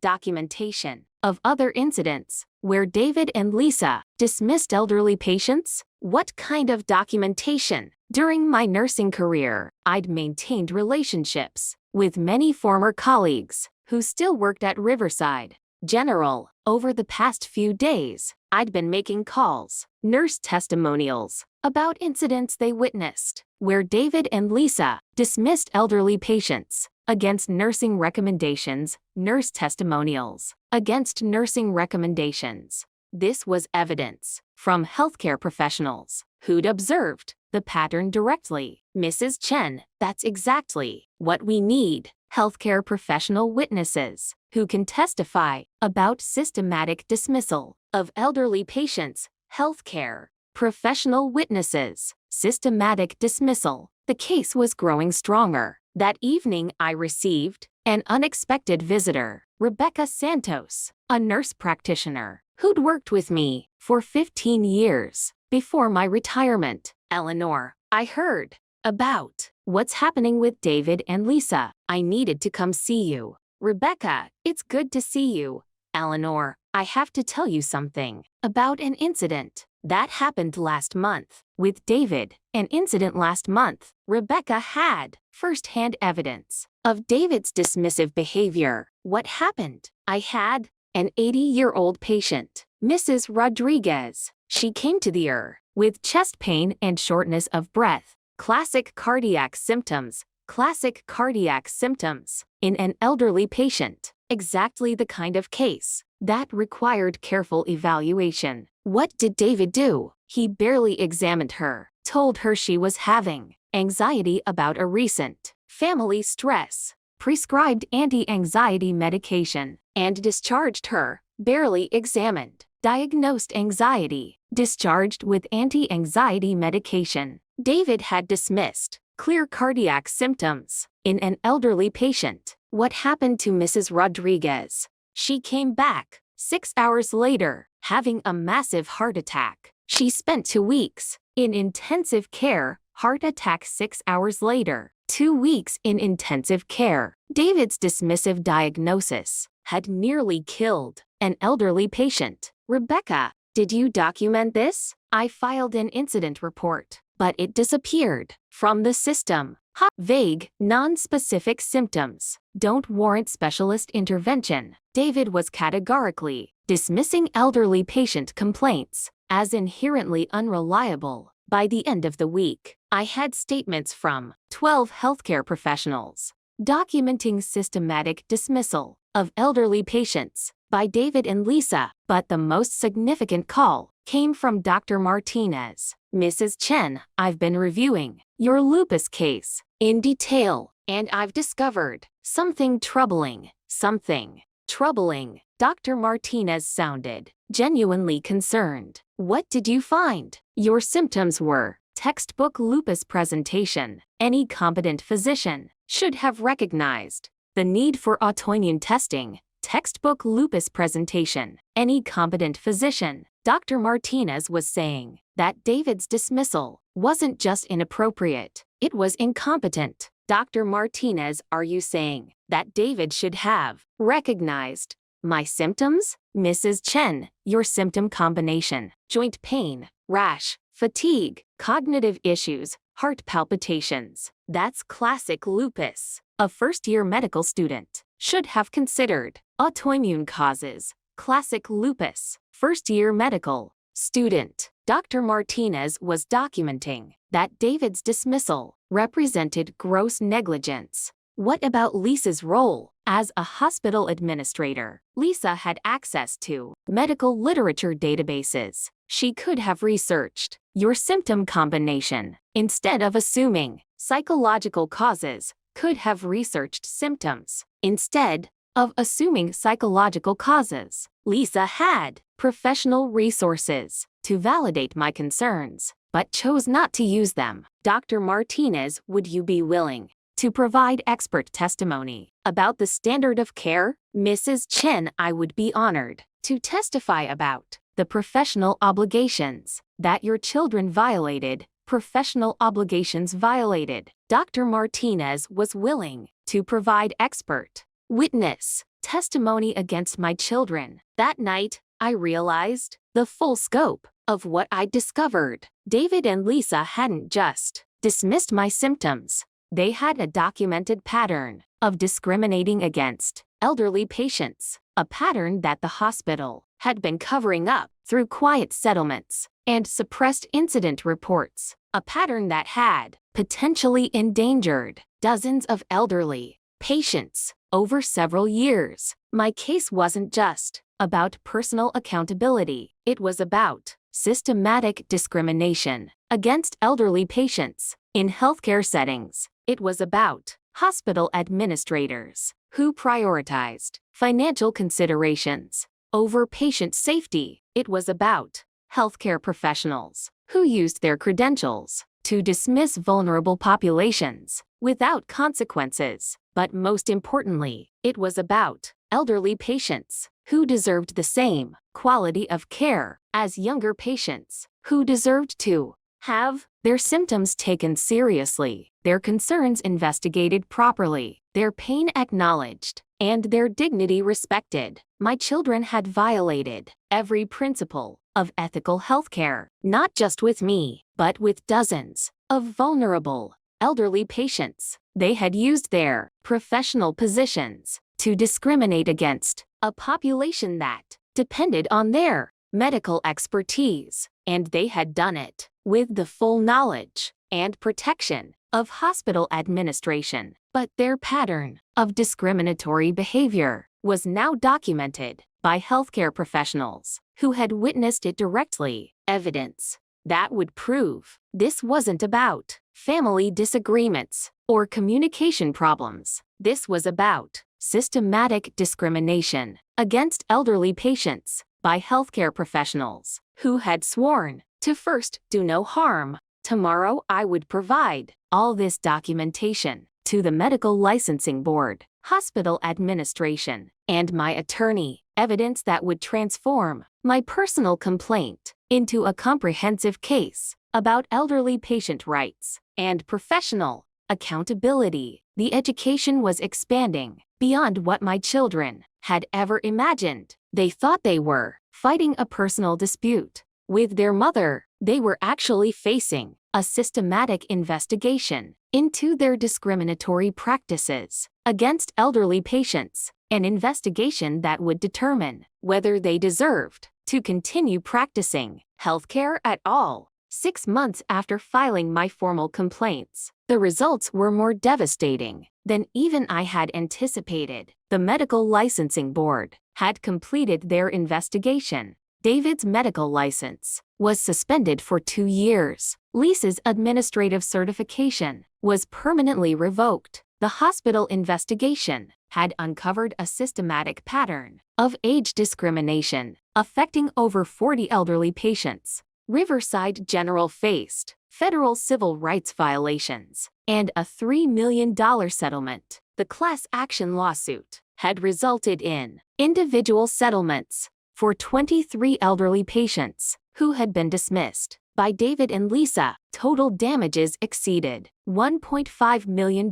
documentation of other incidents where David and Lisa dismissed elderly patients? What kind of documentation? During my nursing career, I'd maintained relationships with many former colleagues who still worked at Riverside General. Over the past few days, I'd been making calls, nurse testimonials, about incidents they witnessed, where David and Lisa dismissed elderly patients, against nursing recommendations, nurse testimonials, against nursing recommendations. This was evidence from healthcare professionals who'd observed the pattern directly. Mrs. Chen, that's exactly what we need. Healthcare professional witnesses who can testify about systematic dismissal of elderly patients. Healthcare professional witnesses, systematic dismissal. The case was growing stronger. That evening I received an unexpected visitor, Rebecca Santos, a nurse practitioner who'd worked with me for 15 years before my retirement. Eleanor, I heard about what's happening with David and Lisa. I needed to come see you. Rebecca, it's good to see you. Eleanor, I have to tell you something about an incident that happened last month with David. An incident last month. Rebecca had first-hand evidence of David's dismissive behavior. What happened? I had an 80-year-old patient, Mrs. Rodriguez. She came to the ER with chest pain and shortness of breath. Classic cardiac symptoms. Classic cardiac symptoms in an elderly patient. Exactly the kind of case that required careful evaluation. What did David do? He barely examined her, told her she was having anxiety about a recent family stress, prescribed anti-anxiety medication, and discharged her. Barely examined. Diagnosed anxiety. Discharged with anti-anxiety medication. David had dismissed clear cardiac symptoms in an elderly patient. What happened to Mrs. Rodriguez? She came back 6 hours later, having a massive heart attack. She spent 2 weeks in intensive care. Heart attack 6 hours later. 2 weeks in intensive care. David's dismissive diagnosis had nearly killed an elderly patient. Rebecca, did you document this? I filed an incident report, but it disappeared from the system. Vague, non-specific symptoms don't warrant specialist intervention. David was categorically dismissing elderly patient complaints as inherently unreliable. By the end of the week, I had statements from 12 healthcare professionals documenting systematic dismissal of elderly patients by David and Lisa. But the most significant call came from Dr. Martinez. Mrs. Chen, I've been reviewing your lupus case in detail, and I've discovered something troubling. Something troubling. Dr. Martinez sounded genuinely concerned. What did you find? Your symptoms were textbook lupus presentation. Any competent physician should have recognized the need for autoimmune testing. Textbook lupus presentation. Any competent physician. Dr. Martinez was saying that David's dismissal wasn't just inappropriate, it was incompetent. Dr. Martinez, are you saying that David should have recognized my symptoms? Mrs. Chen, your symptom combination: joint pain, rash, fatigue, cognitive issues, heart palpitations. That's classic lupus. A first-year medical student should have considered autoimmune causes. Classic lupus. First-year medical student. Dr. Martinez was documenting that David's dismissal represented gross negligence. What about Lisa's role? As a hospital administrator, Lisa had access to medical literature databases. She could have researched your symptom combination instead of assuming psychological causes, could have researched symptoms. Instead of assuming psychological causes, Lisa had professional resources to validate my concerns, but chose not to use them. Dr. Martinez, would you be willing to provide expert testimony about the standard of care? Mrs. Chen, I would be honored to testify about the professional obligations that your children violated. Professional obligations violated. Dr. Martinez was willing to provide expert witness testimony against my children. That night, I realized the full scope of what I'd discovered. David and Lisa hadn't just dismissed my symptoms. They had a documented pattern of discriminating against elderly patients, a pattern that the hospital had been covering up through quiet settlements and suppressed incident reports, a pattern that had potentially endangered dozens of elderly patients over several years. My case wasn't just about personal accountability, it was about systematic discrimination against elderly patients in healthcare settings. It was about hospital administrators who prioritized financial considerations over patient safety. It was about healthcare professionals who used their credentials to dismiss vulnerable populations without consequences. But most importantly, it was about elderly patients who deserved the same quality of care as younger patients, who deserved to have their symptoms taken seriously, their concerns investigated properly, their pain acknowledged, and their dignity respected. My children had violated every principle of ethical healthcare, not just with me, but with dozens of vulnerable elderly patients. They had used their professional positions to discriminate against a population that depended on their medical expertise, and they had done it with the full knowledge and protection of hospital administration. But their pattern of discriminatory behavior was now documented by healthcare professionals who had witnessed it directly. Evidence that would prove this wasn't about family disagreements or communication problems. This was about systematic discrimination against elderly patients by healthcare professionals who had sworn to first do no harm. Tomorrow I would provide all this documentation to the Medical Licensing Board, hospital administration, and my attorney, evidence that would transform my personal complaint into a comprehensive case about elderly patient rights and professional accountability. The education was expanding beyond what my children had ever imagined. They thought they were fighting a personal dispute with their mother. They were actually facing a systematic investigation into their discriminatory practices against elderly patients, an investigation that would determine whether they deserved to continue practicing healthcare at all. 6 months after filing my formal complaints, the results were more devastating than even I had anticipated. The Medical Licensing Board had completed their investigation. David's medical license was suspended for 2 years. Lisa's administrative certification was permanently revoked. The hospital investigation had uncovered a systematic pattern of age discrimination affecting over 40 elderly patients. Riverside General faced federal civil rights violations and a $3 million settlement. The class action lawsuit had resulted in individual settlements for 23 elderly patients who had been dismissed by David and Lisa. Total damages exceeded $1.5 million.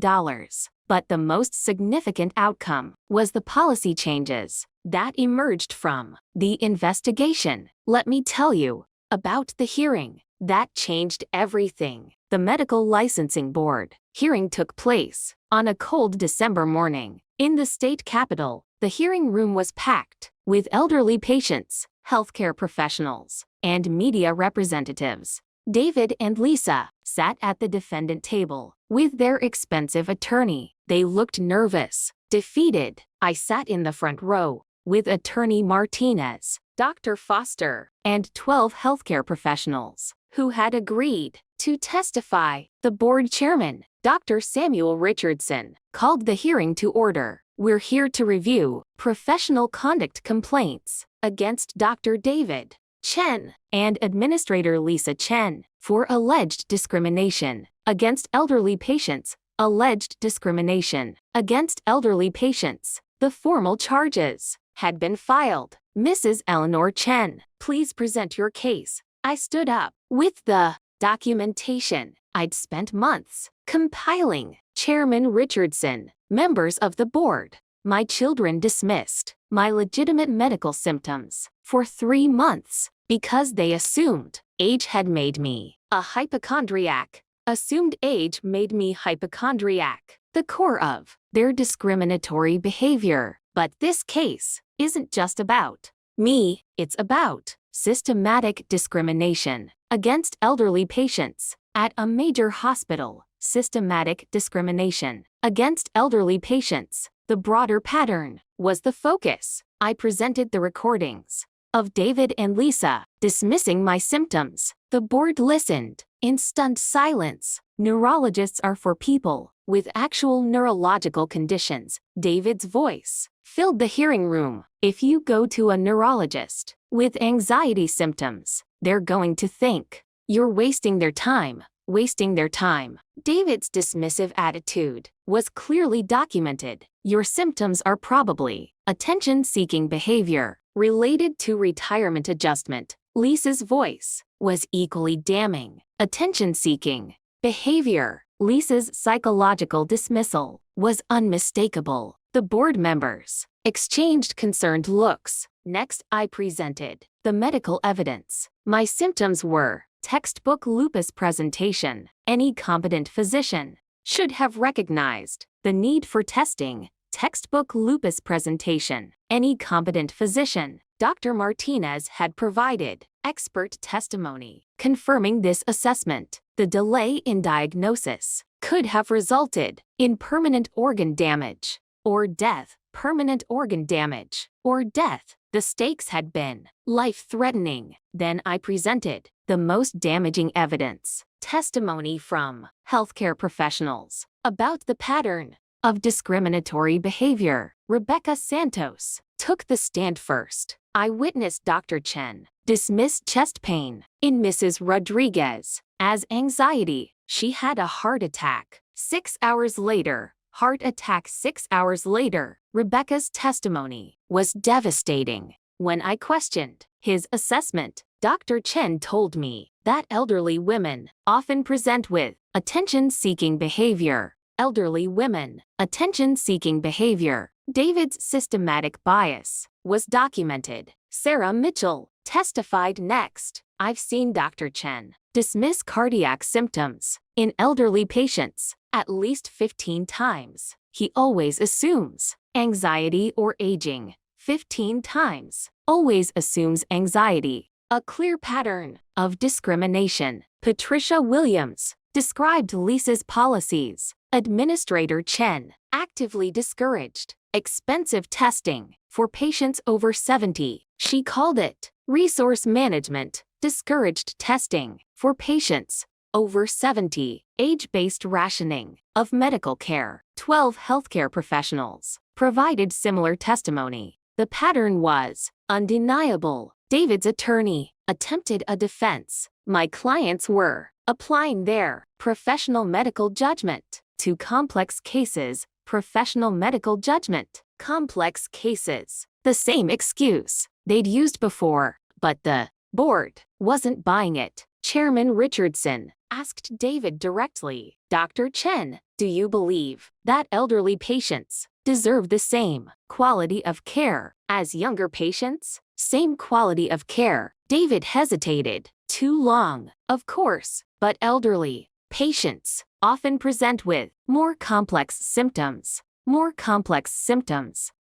But the most significant outcome was the policy changes that emerged from the investigation. Let me tell you about the hearing that changed everything. The Medical Licensing Board hearing took place on a cold December morning in the state capitol. The hearing room was packed with elderly patients, healthcare professionals, and media representatives. David and Lisa sat at the defendant table with their expensive attorney. They looked nervous, defeated. I sat in the front row with Attorney Martinez, Dr. Foster, and 12 healthcare professionals. who had agreed to testify. The board chairman, Dr. Samuel Richardson, called the hearing to order. We're here to review professional conduct complaints against Dr. David Chen and Administrator Lisa Chen for alleged discrimination against elderly patients. Alleged discrimination against elderly patients. The formal charges had been filed. Mrs. Eleanor Chen, please present your case. I stood up with the documentation I'd spent months compiling. Chairman Richardson, members of the board, my children dismissed my legitimate medical symptoms for 3 months because they assumed age had made me a hypochondriac. Assumed age made me hypochondriac, the core of their discriminatory behavior. But this case isn't just about me, it's about systematic discrimination against elderly patients at a major hospital. Systematic discrimination against elderly patients. The broader pattern was the focus. I presented the recordings of David and Lisa dismissing my symptoms. The board listened in stunned silence. Neurologists are for people with actual neurological conditions. David's voice filled the hearing room. If you go to a neurologist with anxiety symptoms, they're going to think you're wasting their time. David's dismissive attitude was clearly documented. Your symptoms are probably attention-seeking behavior related to retirement adjustment. Lisa's voice was equally damning. Attention-seeking behavior. Lisa's psychological dismissal was unmistakable. The board members exchanged concerned looks. Next, I presented the medical evidence. My symptoms were textbook lupus presentation. Any competent physician should have recognized the need for testing. Textbook lupus presentation. Any competent physician. Dr. Martinez had provided expert testimony confirming this assessment. The delay in diagnosis could have resulted in permanent organ damage or death. Permanent organ damage or death. The stakes had been life-threatening. Then I presented the most damaging evidence. Testimony from healthcare professionals about the pattern of discriminatory behavior. Rebecca Santos took the stand first. I witnessed Dr. Chen dismiss chest pain in Mrs. Rodriguez as anxiety. She had a heart attack. 6 hours later. Heart attack 6 hours later. Rebecca's testimony was devastating. When I questioned his assessment, Dr. Chen told me that elderly women often present with attention-seeking behavior. Elderly women, attention-seeking behavior. David's systematic bias was documented. Sarah Mitchell testified next. I've seen Dr. Chen dismiss cardiac symptoms in elderly patients at least 15 times. He always assumes anxiety or aging. 15 times. Always assumes anxiety. A clear pattern of discrimination. Patricia Williams described Lisa's policies. Administrator Chen actively discouraged expensive testing for patients over 70. She called it resource management. Discouraged testing for patients over 70. Age-based rationing of medical care. 12 healthcare professionals provided similar testimony. The pattern was undeniable. David's attorney attempted a defense. My clients were applying their professional medical judgment to complex cases. Professional medical judgment. Complex cases. The same excuse they'd used before, but the board wasn't buying it. Chairman Richardson asked David directly, Dr. Chen, do you believe that elderly patients deserve the same quality of care as younger patients? Same quality of care. David hesitated. Too long. Of course, but elderly patients often present with more complex symptoms.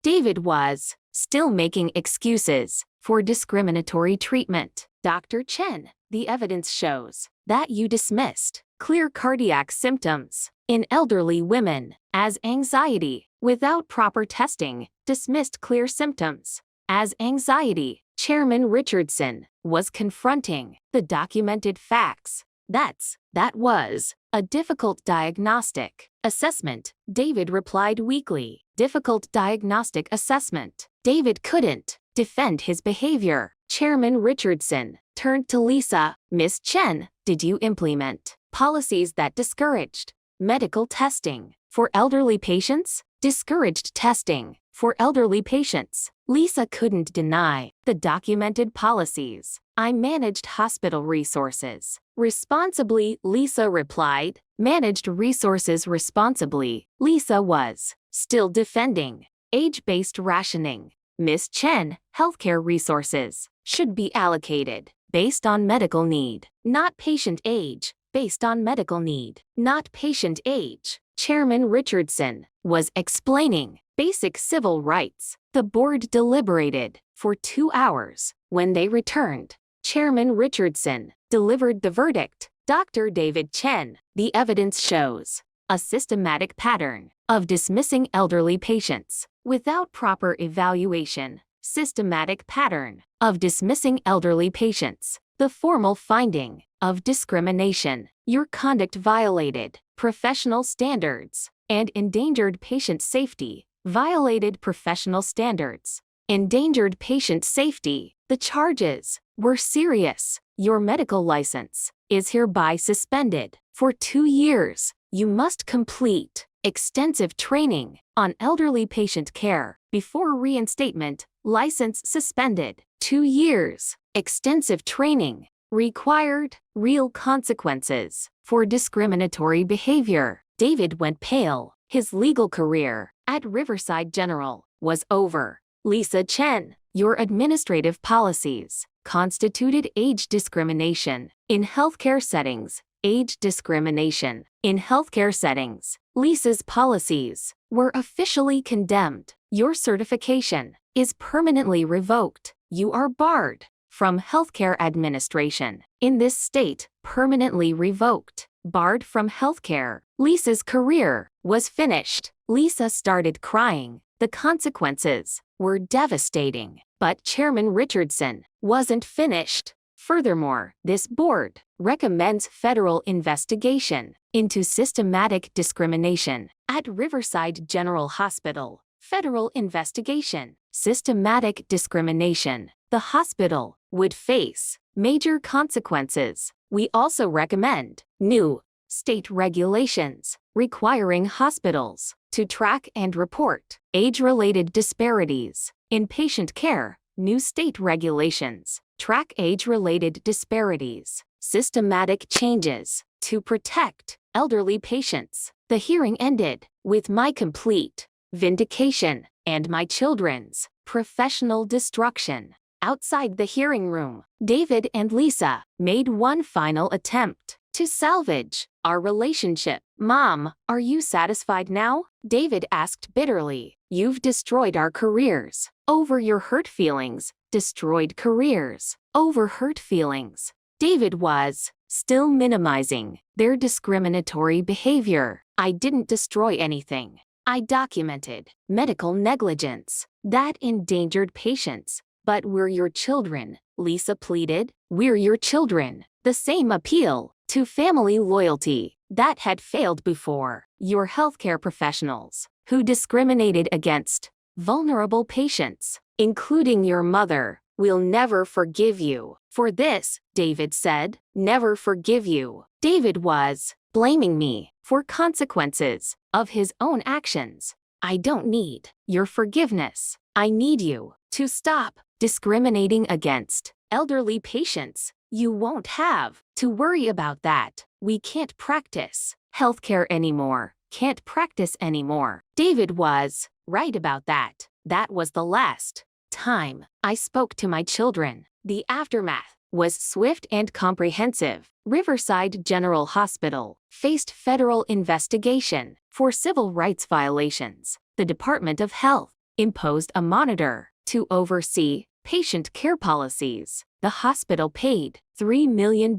David was still making excuses for discriminatory treatment. Dr. Chen, the evidence shows that you dismissed clear cardiac symptoms in elderly women as anxiety without proper testing. Dismissed clear symptoms as anxiety. Chairman Richardson was confronting the documented facts. That was a difficult diagnostic assessment, David replied weakly. Difficult diagnostic assessment. David couldn't defend his behavior. Chairman Richardson turned to Lisa. Miss Chen, did you implement policies that discouraged medical testing for elderly patients? Discouraged testing for elderly patients. Lisa couldn't deny the documented policies. I managed hospital resources responsibly, Lisa replied. Managed resources responsibly. Lisa was still defending age-based rationing. Miss Chen, healthcare resources should be allocated based on medical need, not patient age. Based on medical need, not patient age. Chairman Richardson was explaining basic civil rights. The board deliberated for 2 hours. When they returned, Chairman Richardson delivered the verdict. Dr. David Chen, the evidence shows a systematic pattern of dismissing elderly patients without proper evaluation. Systematic pattern of dismissing elderly patients. The formal finding of discrimination. Your conduct violated professional standards and endangered patient safety. Violated professional standards. Endangered patient safety. The charges were serious. Your medical license is hereby suspended for 2 years. You must complete extensive training on elderly patient care before reinstatement. License suspended. 2 years. Extensive training required. Real consequences for discriminatory behavior. David went pale. His legal career at Riverside General was over. Lisa Chen, your administrative policies constituted age discrimination in healthcare settings. Age discrimination in healthcare settings. Lisa's policies were officially condemned. Your certification is permanently revoked. You are barred from healthcare administration in this state. Permanently revoked. Barred from healthcare. Lisa's career was finished. Lisa started crying. The consequences were devastating. But Chairman Richardson wasn't finished. Furthermore, this board recommends federal investigation into systematic discrimination at Riverside General Hospital. Federal investigation. Systematic discrimination. The hospital would face major consequences. We also recommend new state regulations requiring hospitals to track and report age-related disparities in patient care. New state regulations track age-related disparities. Systematic changes to protect elderly patients. The hearing ended with my complete vindication and my children's professional destruction. Outside the hearing room, David and Lisa made one final attempt to salvage our relationship. Mom, are you satisfied now? David asked bitterly. You've destroyed our careers over your hurt feelings. Destroyed careers over hurt feelings. David was still minimizing their discriminatory behavior. I didn't destroy anything. I documented medical negligence that endangered patients. But we're your children, Lisa pleaded. We're your children. The same appeal to family loyalty that had failed before. Your healthcare professionals who discriminated against vulnerable patients, including your mother, will never forgive you for this, David said. Never forgive you. David was blaming me for consequences of his own actions. I don't need your forgiveness. I need you to stop discriminating against elderly patients. You won't have to worry about that. We can't practice healthcare anymore. Can't practice anymore. David was right about that. That was the last time I spoke to my children. The aftermath was swift and comprehensive. Riverside General Hospital faced federal investigation for civil rights violations. The Department of Health imposed a monitor to oversee patient care policies. The hospital paid $3 million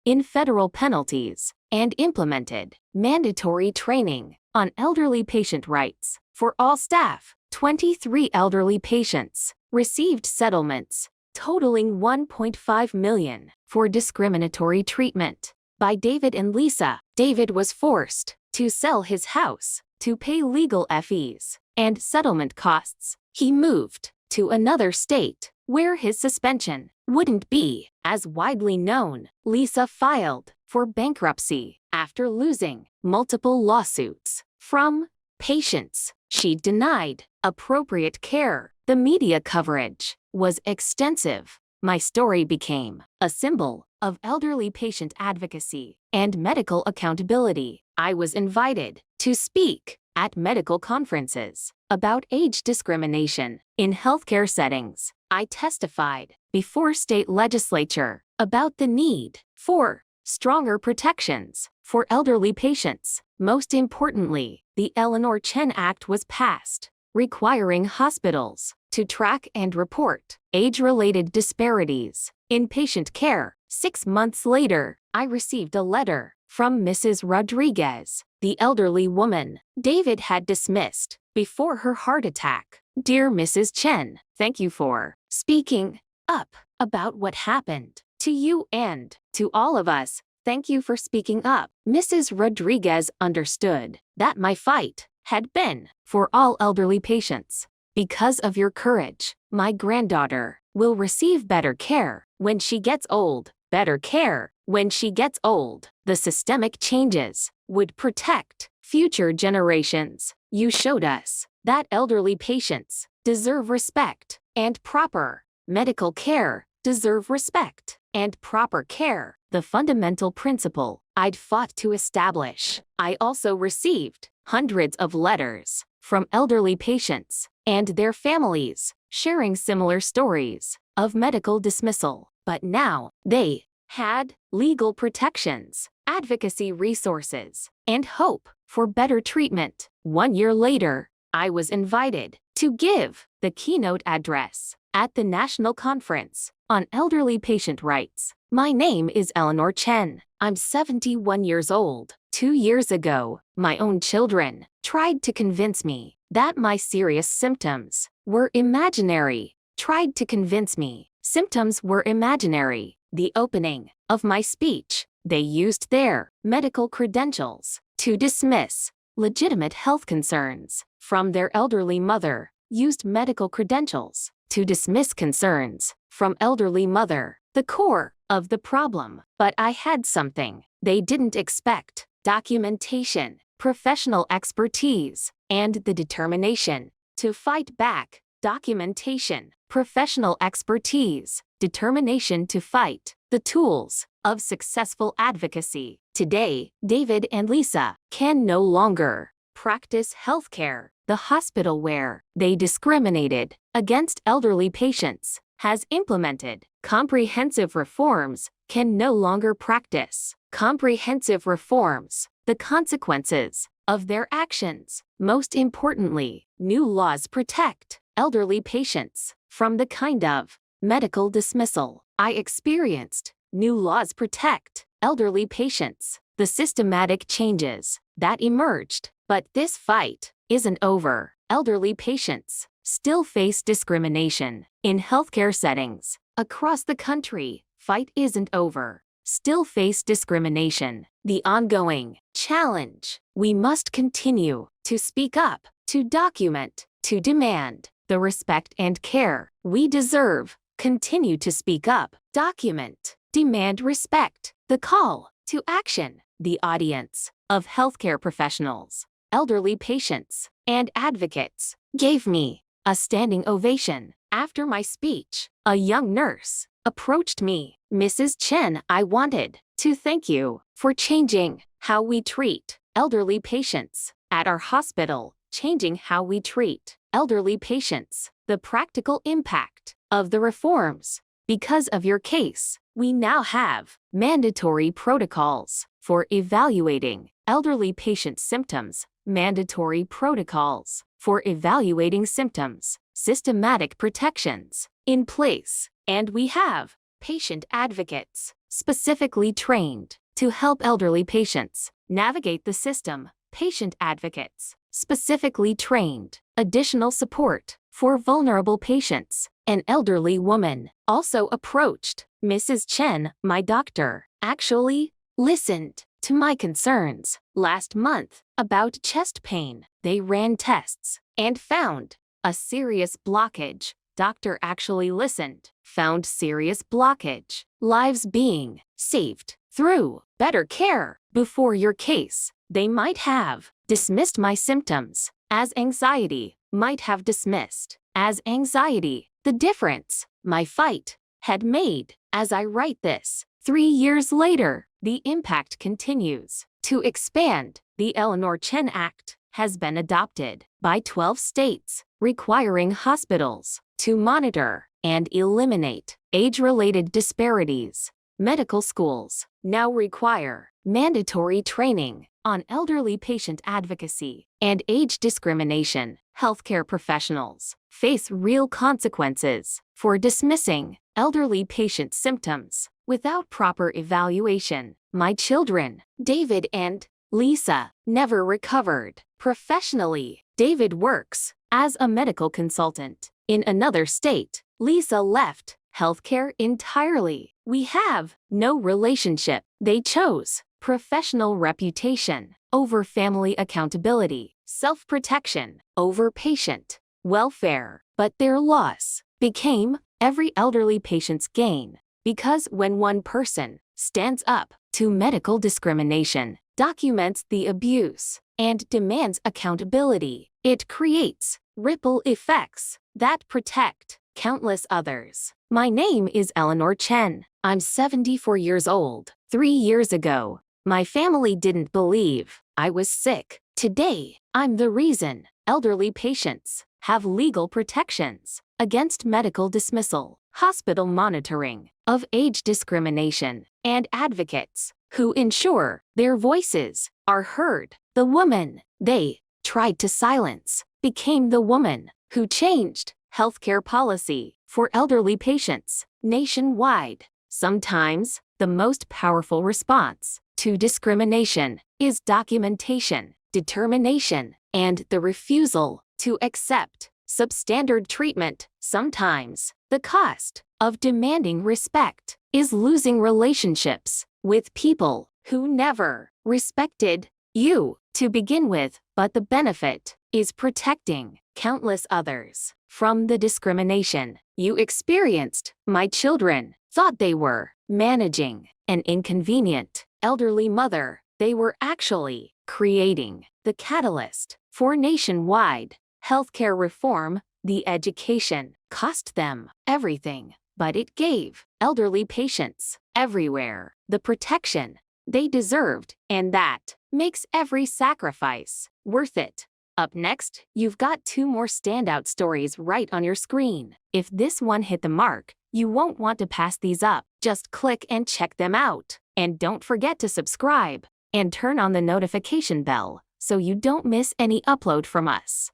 in federal penalties and implemented mandatory training on elderly patient rights for all staff. 23 elderly patients received settlements totaling $1.5 million for discriminatory treatment. By David and Lisa, David was forced to sell his house to pay legal fees and settlement costs. He moved to another state where his suspension wouldn't be as widely known. Lisa filed for bankruptcy after losing multiple lawsuits from patients. She denied appropriate care. The media coverage was extensive. My story became a symbol of elderly patient advocacy and medical accountability. I was invited to speak at medical conferences about age discrimination in healthcare settings. I testified before state legislature about the need for stronger protections for elderly patients. Most importantly, the Eleanor Chen Act was passed, requiring hospitals to track and report age-related disparities in patient care. 6 months later, I received a letter from Mrs. Rodriguez, the elderly woman David had dismissed before her heart attack. Dear Mrs. Chen, thank you for speaking up about what happened to you and to all of us. Thank you for speaking up. Mrs. Rodriguez understood that my fight had been for all elderly patients. Because of your courage, my granddaughter will receive better care when she gets old. Better care when she gets old. The systemic changes would protect future generations. You showed us that elderly patients deserve respect and proper medical care, deserve respect and proper care. The fundamental principle I'd fought to establish. I also received hundreds of letters from elderly patients and their families sharing similar stories of medical dismissal. But now, they had legal protections, advocacy resources, and hope for better treatment. 1 year later, I was invited to give the keynote address at the National Conference on Elderly Patient Rights. My name is Eleanor Chen. I'm 71 years old. 2 years ago, my own children tried to convince me that my serious symptoms were imaginary. Tried to convince me symptoms were imaginary. The opening of my speech, they used their medical credentials to dismiss legitimate health concerns from their elderly mother, used medical credentials to dismiss concerns from elderly mother, the core of the problem. But I had something they didn't expect: documentation, professional expertise, and the determination to fight back. Documentation, professional expertise, determination to fight. The tools of successful advocacy. Today, David and Lisa can no longer practice healthcare. The hospital where they discriminated against elderly patients has implemented comprehensive reforms, can no longer practice comprehensive reforms. The consequences of their actions. Most importantly, new laws protect elderly patients from the kind of medical dismissal I experienced. New laws protect elderly patients. The systematic changes that emerged. But this fight isn't over. Elderly patients still face discrimination in healthcare settings across the country. Fight isn't over. Still face discrimination. The ongoing challenge. We must continue to speak up, to document, to demand the respect and care we deserve. Continue to speak up, document, demand respect. The call to action. The audience of healthcare professionals, elderly patients, and advocates gave me a standing ovation. After my speech, a young nurse approached me. Mrs. Chen, I wanted to thank you for changing how we treat elderly patients at our hospital. Changing how we treat elderly patients. The practical impact of the reforms. Because of your case, we now have mandatory protocols for evaluating elderly patient symptoms. Mandatory protocols for evaluating symptoms. Systematic protections in place. And we have patient advocates specifically trained to help elderly patients navigate the system. Patient advocates specifically trained. Additional support for vulnerable patients. An elderly woman also approached Mrs. Chen, my doctor, actually listened to my concerns last month about chest pain. They ran tests and found a serious blockage. Doctor actually listened, found serious blockage. Lives being saved through better care before your case. They might have dismissed my symptoms as anxiety, might have dismissed as anxiety the difference my fight had made. As I write this, 3 years later, the impact continues to expand. The Eleanor Chen Act has been adopted by 12 states, requiring hospitals to monitor and eliminate age-related disparities. Medical schools now require mandatory training on elderly patient advocacy and age discrimination. Healthcare professionals face real consequences for dismissing elderly patient symptoms without proper evaluation. My children, David and Lisa, never recovered professionally. David works as a medical consultant in another state. Lisa left healthcare entirely. We have no relationship. They chose professional reputation over family accountability, self-protection over patient welfare. But their loss became every elderly patient's gain, because when one person stands up to medical discrimination, documents the abuse, and demands accountability, it creates ripple effects that protect countless others. My name is Eleanor Chen. I'm 74 years old. 3 years ago, my family didn't believe I was sick. Today, I'm the reason elderly patients have legal protections against medical dismissal, hospital monitoring of age discrimination, and advocates who ensure their voices are heard. The woman they tried to silence became the woman who changed healthcare policy for elderly patients nationwide. Sometimes, the most powerful response to discrimination is documentation, determination, and the refusal to accept substandard treatment. Sometimes, the cost of demanding respect is losing relationships with people who never respected you to begin with, but the benefit is protecting countless others from the discrimination you experienced. My children thought they were managing an inconvenient elderly mother. They were actually creating the catalyst for nationwide healthcare reform. The education cost them everything, but it gave elderly patients everywhere the protection they deserved, and that makes every sacrifice worth it. Up next, you've got 2 more standout stories right on your screen. If this one hit the mark, you won't want to pass these up. Just click and check them out. And don't forget to subscribe and turn on the notification bell so you don't miss any upload from us.